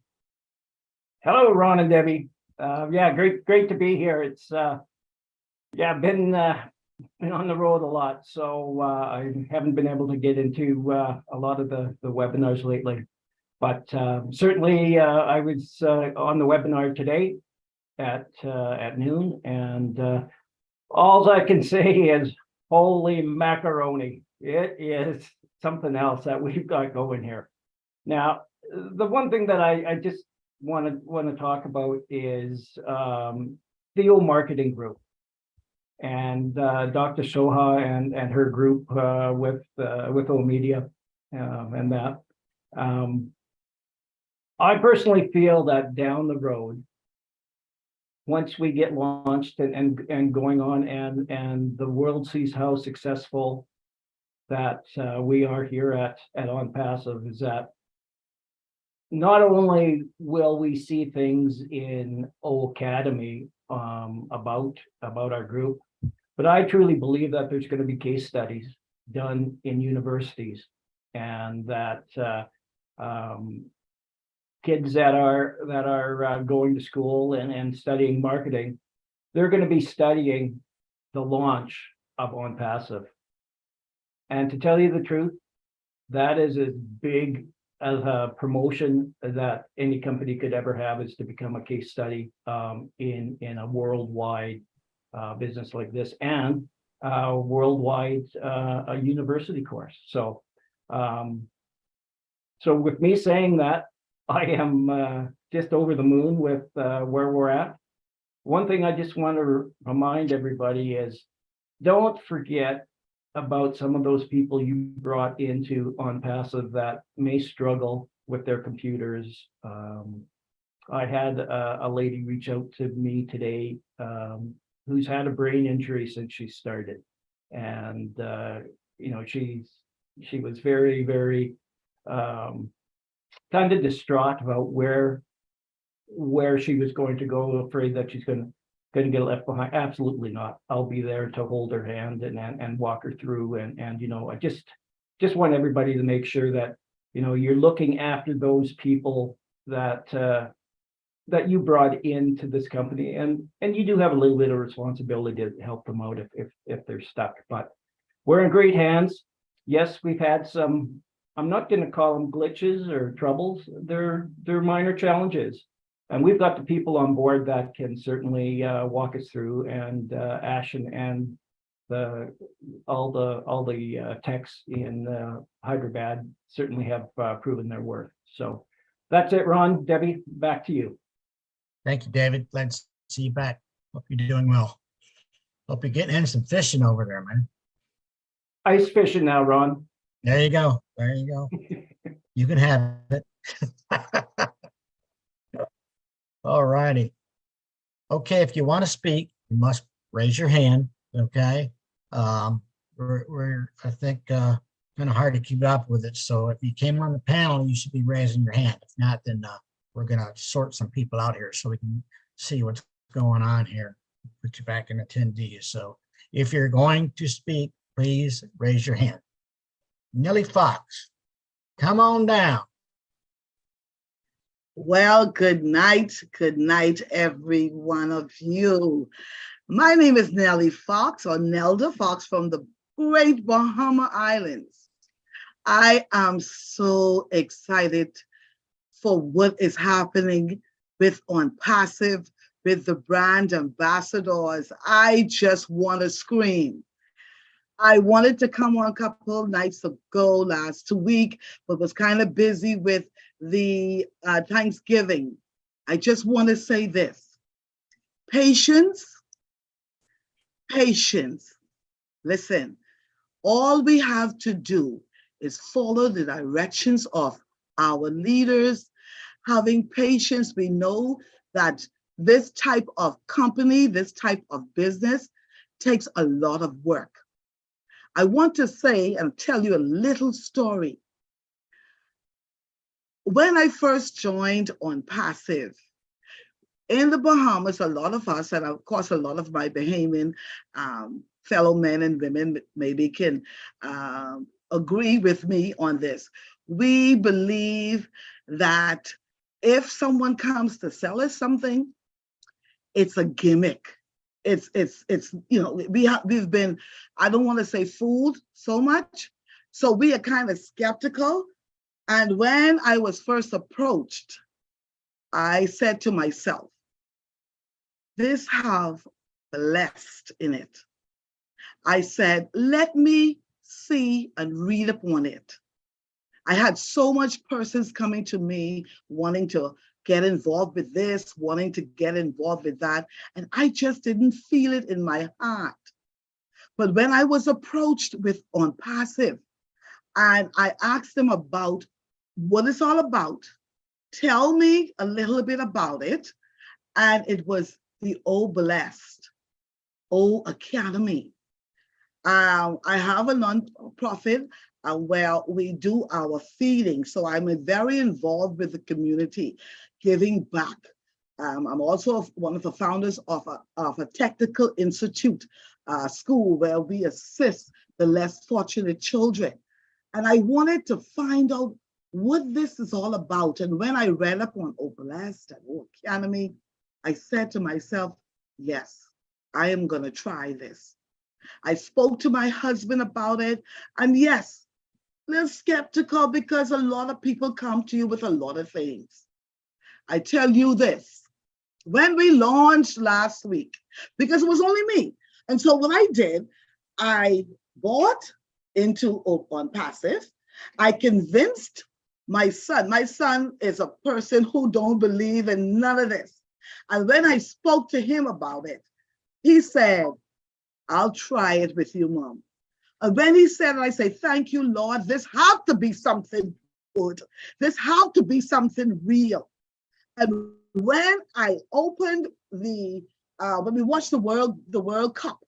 Hello, Ron and Debbie. Yeah, great to be here. It's yeah, been on the road a lot, so I haven't been able to get into a lot of the webinars lately. But certainly, I was on the webinar today at noon, and all I can say is, holy macaroni! It is something else that we've got going here. Now, the one thing that I just want to talk about is Theo Marketing Group. And Dr. Soha and her group with O-Media and that. I personally feel that down the road, once we get launched and going on and the world sees how successful that we are here at OnPassive, is that not only will we see things in O Academy about our group, but I truly believe that there's going to be case studies done in universities, and that kids that are going to school and studying marketing, they're going to be studying the launch of OnPassive. And to tell you the truth, that is as big as a promotion that any company could ever have, is to become a case study in a worldwide business like this, and worldwide a university course. So so with me saying that, I am just over the moon with where we're at. One thing I just want to remind everybody is, don't forget about some of those people you brought into OnPassive that may struggle with their computers. I had a lady reach out to me today who's had a brain injury since she started, and you know, she was very, very kind of distraught about where she was going to go, afraid that she's going to get left behind. Absolutely not. I'll be there to hold her hand and walk her through. And you know, I just want everybody to make sure that, you know, you're looking after those people that that you brought into this company, and you do have a little bit of responsibility to help them out if they're stuck. But we're in great hands. Yes, we've had some, I'm not going to call them glitches or troubles. They're minor challenges. And we've got the people on board that can certainly walk us through, and Ash and all the techs in Hyderabad certainly have proven their worth. So that's it, Ron. Debbie, back to you. Thank you, David. Glad to see you back. Hope you're doing well. Hope you're getting in some fishing over there, man. Ice fishing now, Ron. There you go. There you go. You can have it. All righty. Okay, if you want to speak, you must raise your hand. Okay. We're I think kind of hard to keep up with it. So if you came on the panel, you should be raising your hand. If not, then we're gonna sort some people out here so we can see what's going on here. Put you back in attendees. So if you're going to speak, please raise your hand. Nellie Fox, come on down. Well, good night, every one of you. My name is Nellie Fox, or Nelda Fox, from the great Bahama Islands. I am so excited for what is happening with OnPassive, with the brand ambassadors. I just want to scream. I wanted to come on a couple of nights ago last week, but was kind of busy with the Thanksgiving. I just want to say this: patience. Listen, all we have to do is follow the directions of our leaders. Having patience, we know that this type of company, this type of business takes a lot of work. I want to say and tell you a little story. When I first joined OnPassive in the Bahamas, a lot of us, and of course a lot of my Bahamian fellow men and women maybe can agree with me on this. We believe that if someone comes to sell us something, it's a gimmick. It's you know, we've been, I don't want to say fooled so much, so we are kind of skeptical. And when I was first approached, I said to myself, this have blessed in it. I said, let me see and read upon it. I had so much persons coming to me wanting to get involved with this, wanting to get involved with that. And I just didn't feel it in my heart. But when I was approached with on Passive, and I asked them about what it's all about, tell me a little bit about it. And it was the O Blessed, O Academy. I have a non-profit where we do our feeding. So I'm very involved with the community, giving back. I'm also one of the founders of a technical institute school where we assist the less fortunate children. And I wanted to find out what this is all about. And when I read up on O Blessed and O Academy, I said to myself, yes, I am going to try this. I spoke to my husband about it. And yes, a little skeptical because a lot of people come to you with a lot of things. I tell you this, when we launched last week, because it was only me. And so what I did, I bought into on Passive. I convinced my son. My son is a person who don't believe in none of this. And when I spoke to him about it, he said, I'll try it with you, Mom. And when he said it, I say, thank you, Lord. This has to be something good. This has to be something real. And when I opened when we watched the World Cup,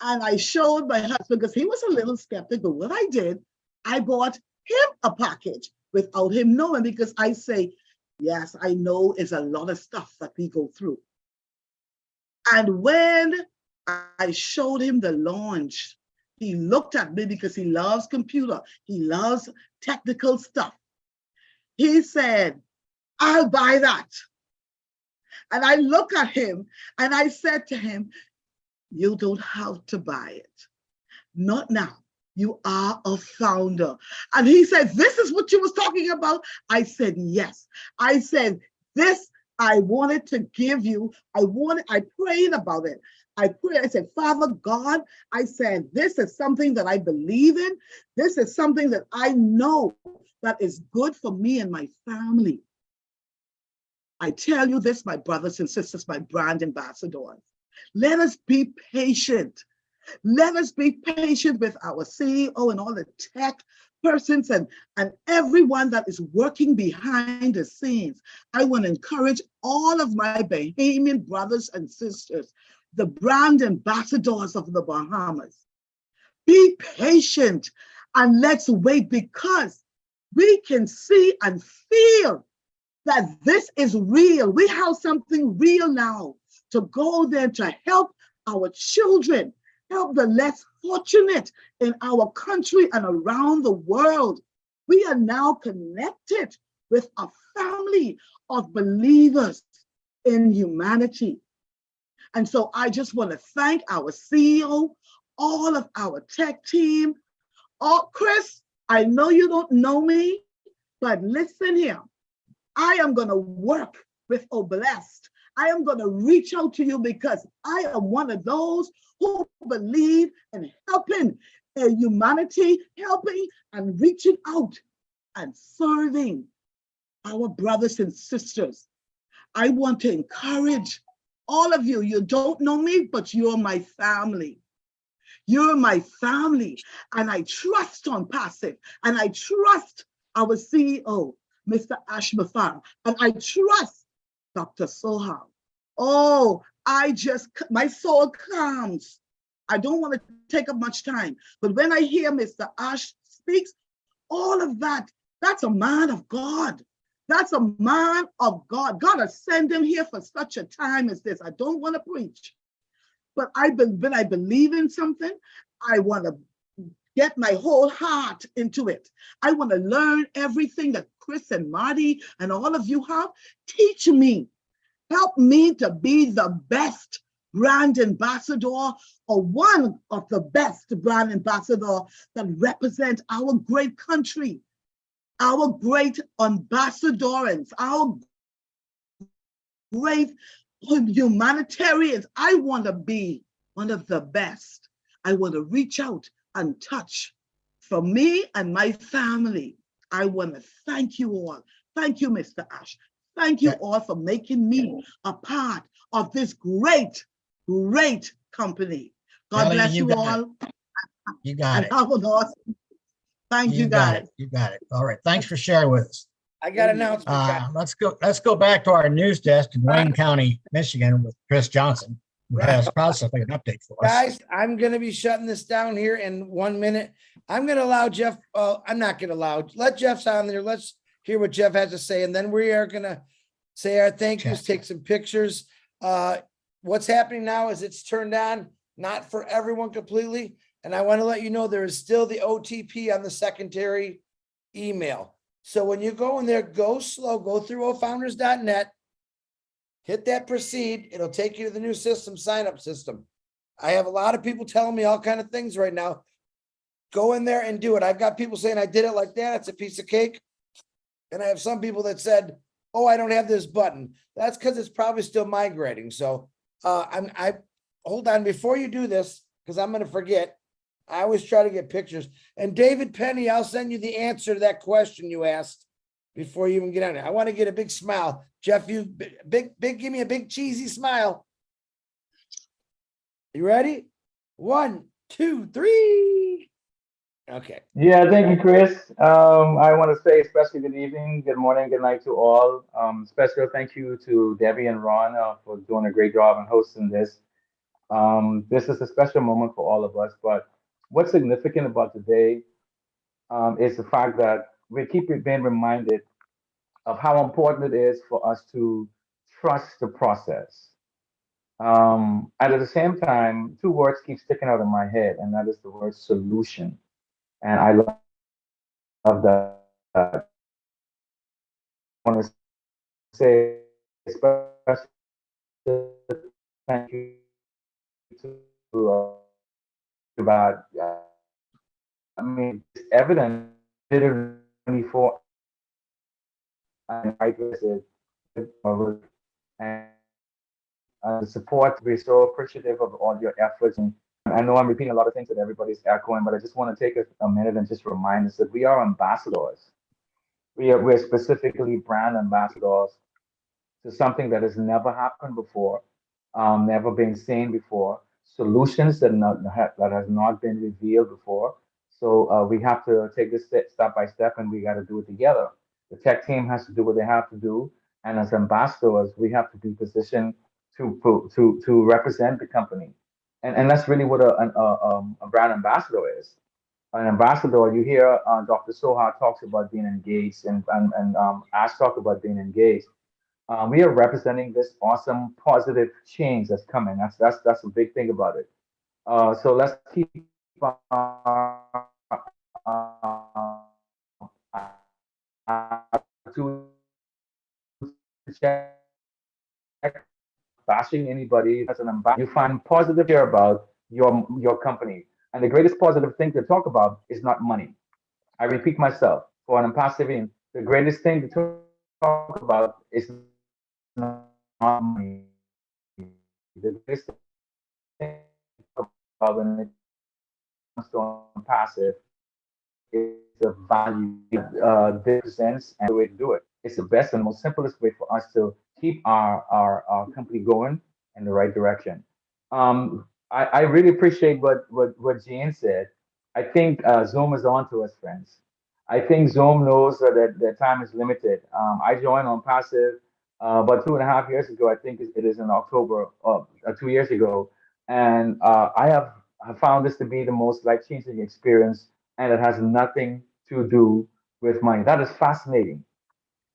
and I showed my husband, because he was a little skeptical, what I did, I bought him a package without him knowing, because I say, yes, I know it's a lot of stuff that we go through. And when I showed him the launch, he looked at me because he loves computer. He loves technical stuff. He said, I'll buy that. And I look at him and I said to him, you don't have to buy it. Not now. You are a founder. And he said, this is what you was talking about? I said, yes. I said, this I wanted to give you. I prayed about it. I prayed, I said, Father God, I said, this is something that I believe in. This is something that I know that is good for me and my family. I tell you this, my brothers and sisters, my brand ambassadors, let us be patient. Let us be patient with our CEO and all the tech persons and everyone that is working behind the scenes. I want to encourage all of my Bahamian brothers and sisters, the brand ambassadors of the Bahamas. Be patient and let's wait, because we can see and feel that this is real. We have something real now to go there to help our children, help the less fortunate in our country and around the world. We are now connected with a family of believers in humanity. And so I just want to thank our CEO, all of our tech team. Oh, Chris, I know you don't know me, but listen here. I am going to work with O Blessed. I am going to reach out to you because I am one of those who believe in helping humanity, helping and reaching out and serving our brothers and sisters. I want to encourage all of you. You don't know me, but you're my family. You're my family. And I trust on Passive. And I trust our CEO, Mr. Ash Mafar. And I trust Dr. Soham. Oh, my soul calms. I don't want to take up much time. But when I hear Mr. Ash speaks, all of that, that's a man of God. That's a man of God. God has sent him here for such a time as this. I don't want to preach. But when I believe in something, I want to get my whole heart into it. I want to learn everything that Chris and Marty and all of you have. Teach me. Help me to be the best brand ambassador, or one of the best brand ambassador that represent our great country, our great ambassadors, our great humanitarians. I want to be one of the best. I want to reach out and touch. For me and my family, I want to thank you all. Thank you, Mr. Ash. Thank you all for making me a part of this great, great company. God Kelly, bless you you got it. all. You got And it. have an awesome. Thank you, got guys. it. You got it. All right. Thanks for sharing with us. I got an announcement, guys. Let's go back to our news desk in Wayne County, Michigan with Chris Johnson, who has possibly an update for us. Guys, I'm gonna be shutting this down here in 1 minute. I'm gonna allow Jeff, I'm not gonna allow, let Jeff's on there. Let's hear what Jeff has to say, and then we are gonna say our thank yous, take some pictures. What's happening now is it's turned on, not for everyone completely. And I want to let you know there is still the OTP on the secondary email. So when you go in there, go slow, go through ofounders.net, hit that proceed. It'll take you to the new system, sign up system. I have a lot of people telling me all kind of things right now. Go in there and do it. I've got people saying I did it like that. It's a piece of cake. And I have some people that said, oh, I don't have this button. That's because it's probably still migrating. So I hold on before you do this, because I'm going to forget. I always try to get pictures. And David Penny, I'll send you the answer to that question you asked before you even get on it. I want to get a big smile. Jeff, you big, give me a big cheesy smile. You ready? 1, 2, 3. Okay. Yeah, thank you, Chris. I want to say especially good evening, good morning, good night to all. Special thank you to Debbie and Ron for doing a great job in hosting this. This is a special moment for all of us, but what's significant about today is the fact that we keep being reminded of how important it is for us to trust the process. And at the same time, two words keep sticking out in my head, and that is the word solution. And I love that. I want to say especially thank you to about. I mean, it's evident literally for and I visit and the support. We're so appreciative of all your efforts. And I know I'm repeating a lot of things that everybody's echoing, but I just want to take a minute and just remind us that we are ambassadors. We're specifically brand ambassadors to something that has never happened before, never been seen before, solutions that has not been revealed before. So we have to take this step by step, and we got to do it together. The tech team has to do what they have to do, and as ambassadors, we have to be positioned to represent the company, and that's really what a brand ambassador is. An ambassador, you hear Dr. Soha talks about being engaged, and Ash talked about being engaged. We are representing this awesome, positive change that's coming. That's a big thing about it. So let's keep to check bashing anybody as an ambassador. You find positive here about your company, and the greatest positive thing to talk about is not money. I repeat myself, for an ambassador, the greatest thing to talk about is not money. The greatest thing about when it comes to passive is the value this presents and the way to do it. It's the best and most simplest way for us to keep our company going in the right direction. I really appreciate what Jane said. I think Zoom is on to us, friends. I think Zoom knows that their time is limited. I joined on passive about 2.5 years ago. I think it is in October, 2 years ago. And I have found this to be the most life-changing experience, and it has nothing to do with money. That is fascinating,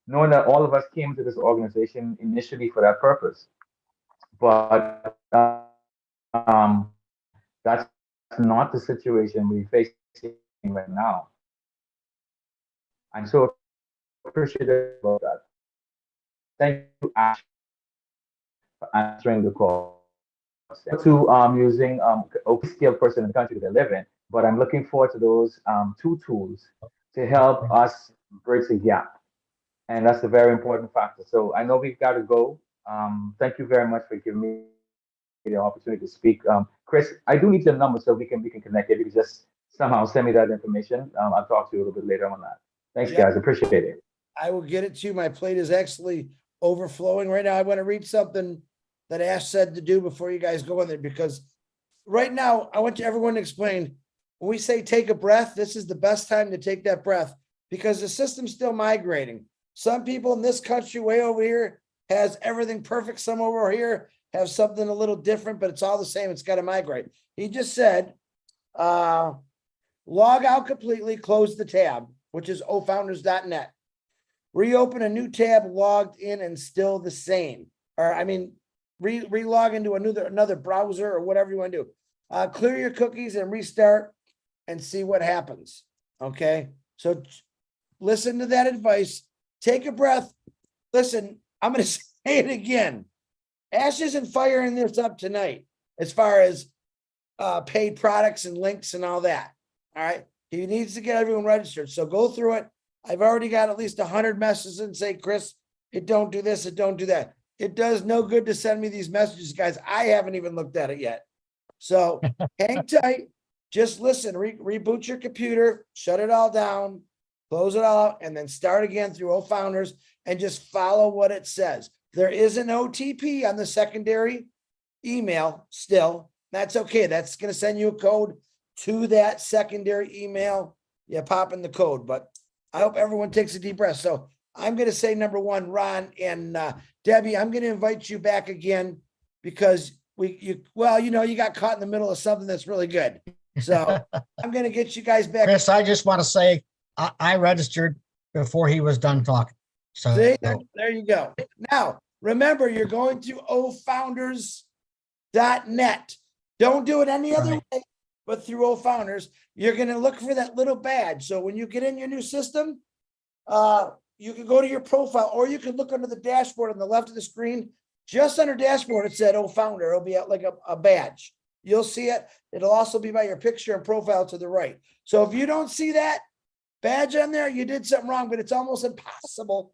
knowing that all of us came to this organization initially for that purpose. But that's not the situation we're facing right now. I'm so appreciative of that. Thank you, Ash, for answering the call. To using open skilled person in the country that I live in, but I'm looking forward to those two tools to help us bridge the gap. And that's a very important factor. So I know we've got to go. Thank you very much for giving me the opportunity to speak. Chris, I do need your number so we can connect. If you could just somehow send me that information, I'll talk to you a little bit later on that. Thanks, guys. Appreciate it. I will get it to you. My plate is actually overflowing right now. I want to read something that Ash said to do before you guys go in there, because right now I want everyone to explain, when we say take a breath, this is the best time to take that breath because the system's still migrating. Some people in this country way over here has everything perfect. Some over here have something a little different, but it's all the same. It's got to migrate. He just said, log out completely, close the tab, which is ofounders.net. Reopen a new tab, logged in and still the same. Or I mean, re-log into another browser or whatever you want to do. Clear your cookies and restart and see what happens. Okay. So listen to that advice. Take a breath. Listen, I'm going to say it again. Ash isn't firing this up tonight as far as paid products and links and all that. All right. He needs to get everyone registered. So go through it. I've already got at least 100 messages and say, Chris, it don't do this, it don't do that. It does no good to send me these messages, guys. I haven't even looked at it yet. So hang tight. Just listen, reboot your computer, shut it all down, close it all out, and then start again through oFounders and just follow what it says. There is an OTP on the secondary email still. That's okay. That's going to send you a code to that secondary email. You pop in the code, but I hope everyone takes a deep breath. So I'm going to say number one, Ron and Debbie, I'm going to invite you back again because you got caught in the middle of something that's really good. So I'm going to get you guys back. Chris, I just want to say I registered before he was done talking. So See, there you go. Now, remember, you're going to ofounders.net. Don't do it any other way but through oFounders. You're going to look for that little badge. So when you get in your new system, you can go to your profile or you can look under the dashboard on the left of the screen. Just under dashboard, it said oFounder. It'll be like a badge. You'll see it. It'll also be by your picture and profile to the right. So if you don't see that badge on there, you did something wrong, but it's almost impossible.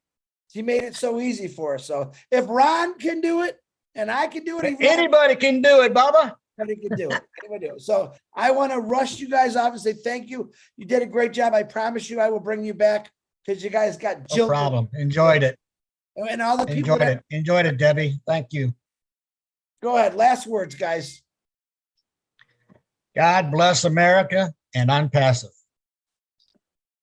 He made it so easy for us. So if Ron can do it and I can do it, anybody can do it, Bubba. Anybody can do it. Anybody do it. So I want to rush you guys off and say thank you. You did a great job. I promise you I will bring you back because you guys got No problem. Enjoyed it. And all the people enjoyed it, Debbie. Thank you. Go ahead. Last words, guys. God bless America, and I'm passive.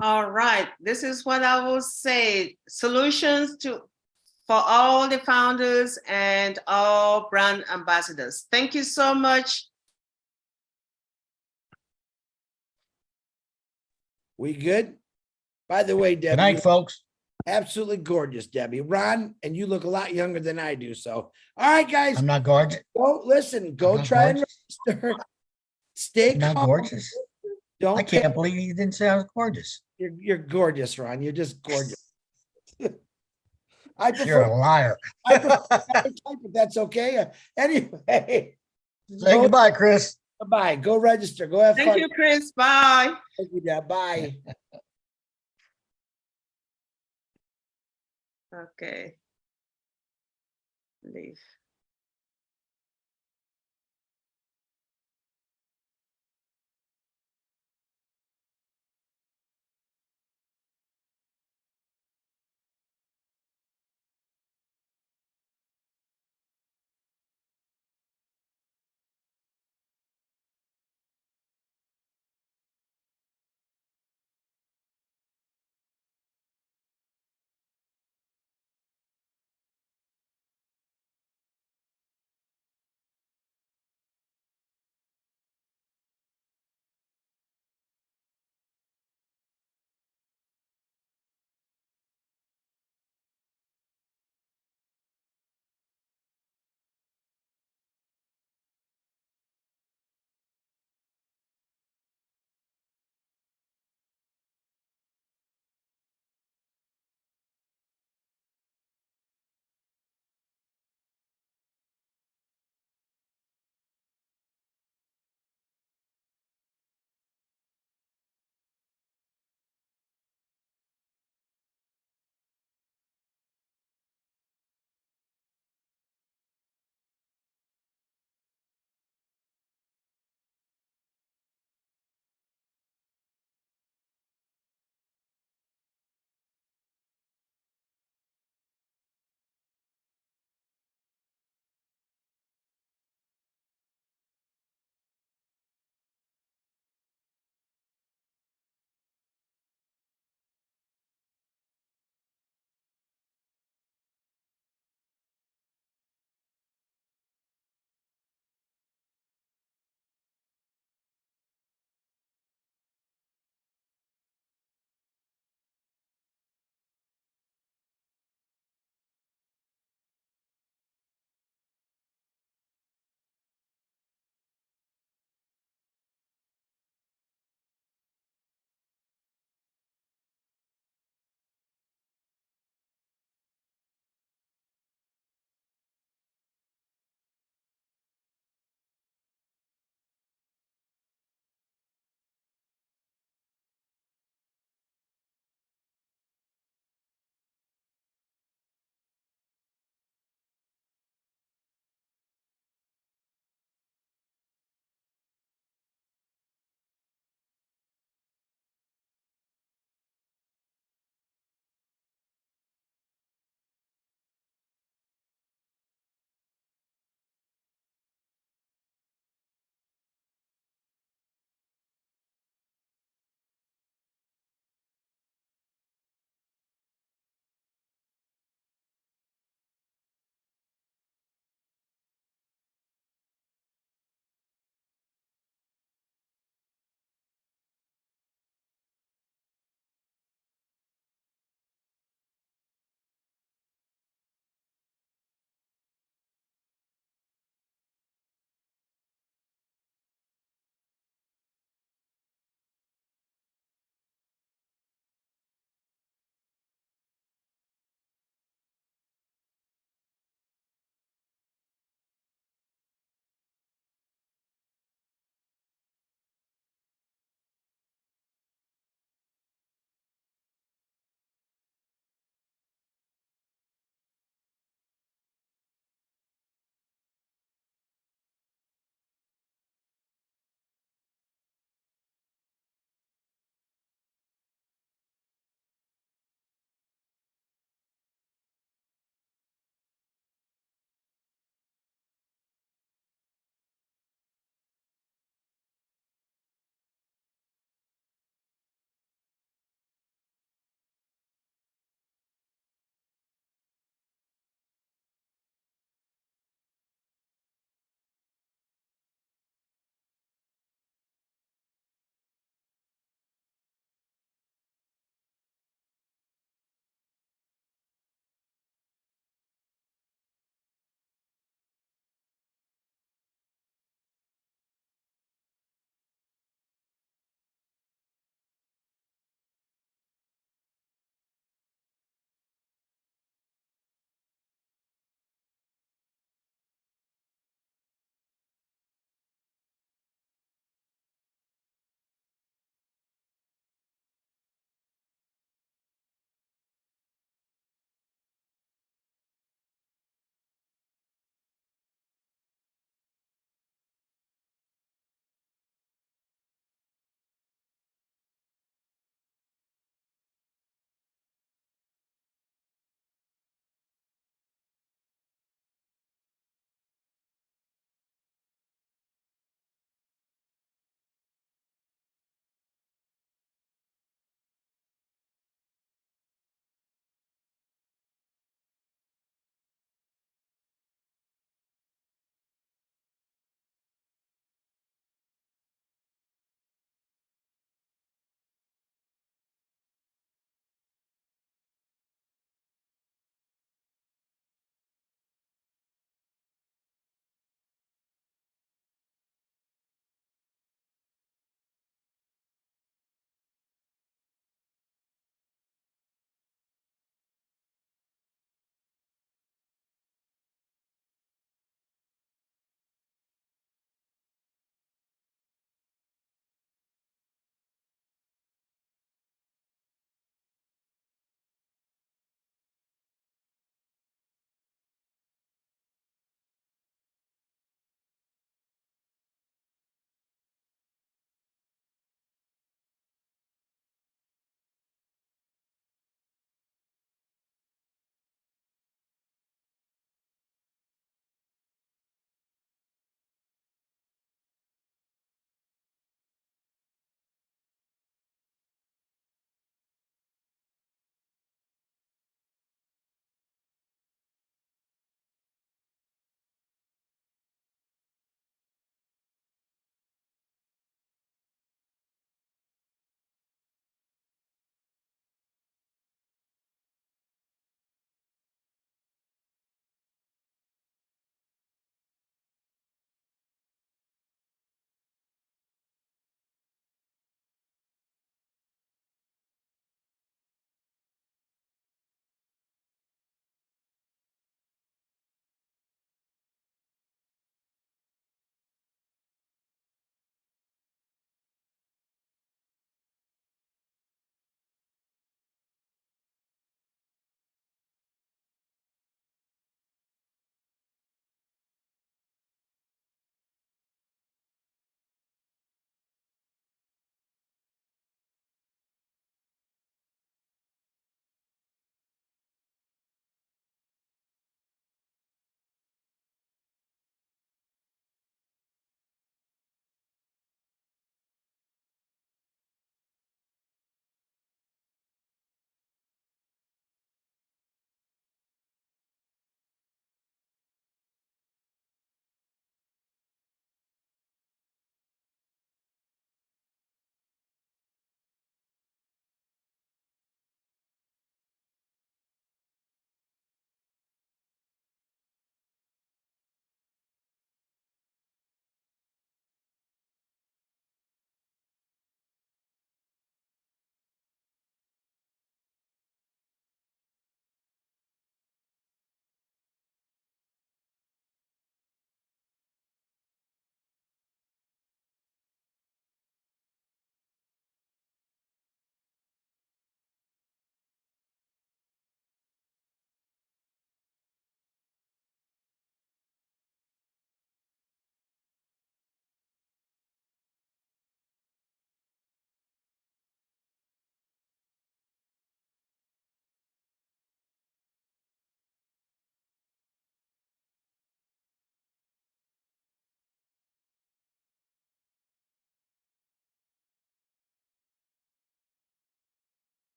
All right, this is what I will say. Solutions for all the founders and all brand ambassadors. Thank you so much. We good? By the way, Debbie. Good night, folks. Absolutely gorgeous, Debbie. Ron, and you look a lot younger than I do. So, all right, guys. I'm not gorgeous. Go listen. Go try and register. Stay calm. Not gorgeous. I can't believe you didn't say I was gorgeous. You're gorgeous, Ron. You're just gorgeous. You're a liar. I prefer type, but that's okay. Anyway. Say goodbye, Chris. Goodbye. Go register. Go have fun. Thank you, Chris. Bye. Thank you, Dad. Bye. Okay. Leave.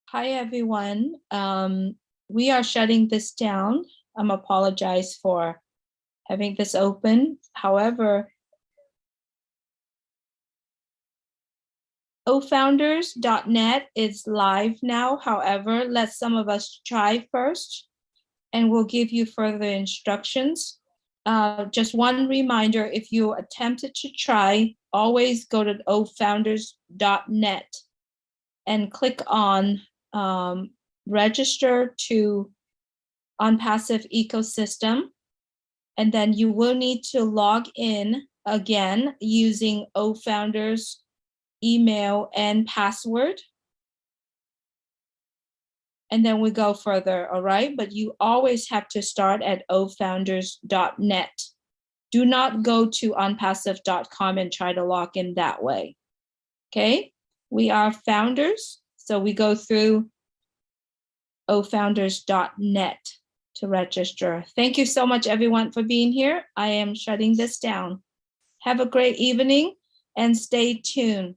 Hi, everyone. We are shutting this down. Apologize for having this open. However, ofounders.net is live now. However, let some of us try first, and we'll give you further instructions. Just one reminder, if you attempted to try, always go to ofounders.net and click on register to OnPassive ecosystem. And then you will need to log in again using ofounders email and password. And then we go further, all right? But you always have to start at ofounders.net. Do not go to onpassive.com and try to log in that way, okay? We are founders, so we go through ofounders.net to register. Thank you so much, everyone, for being here. I am shutting this down. Have a great evening and stay tuned.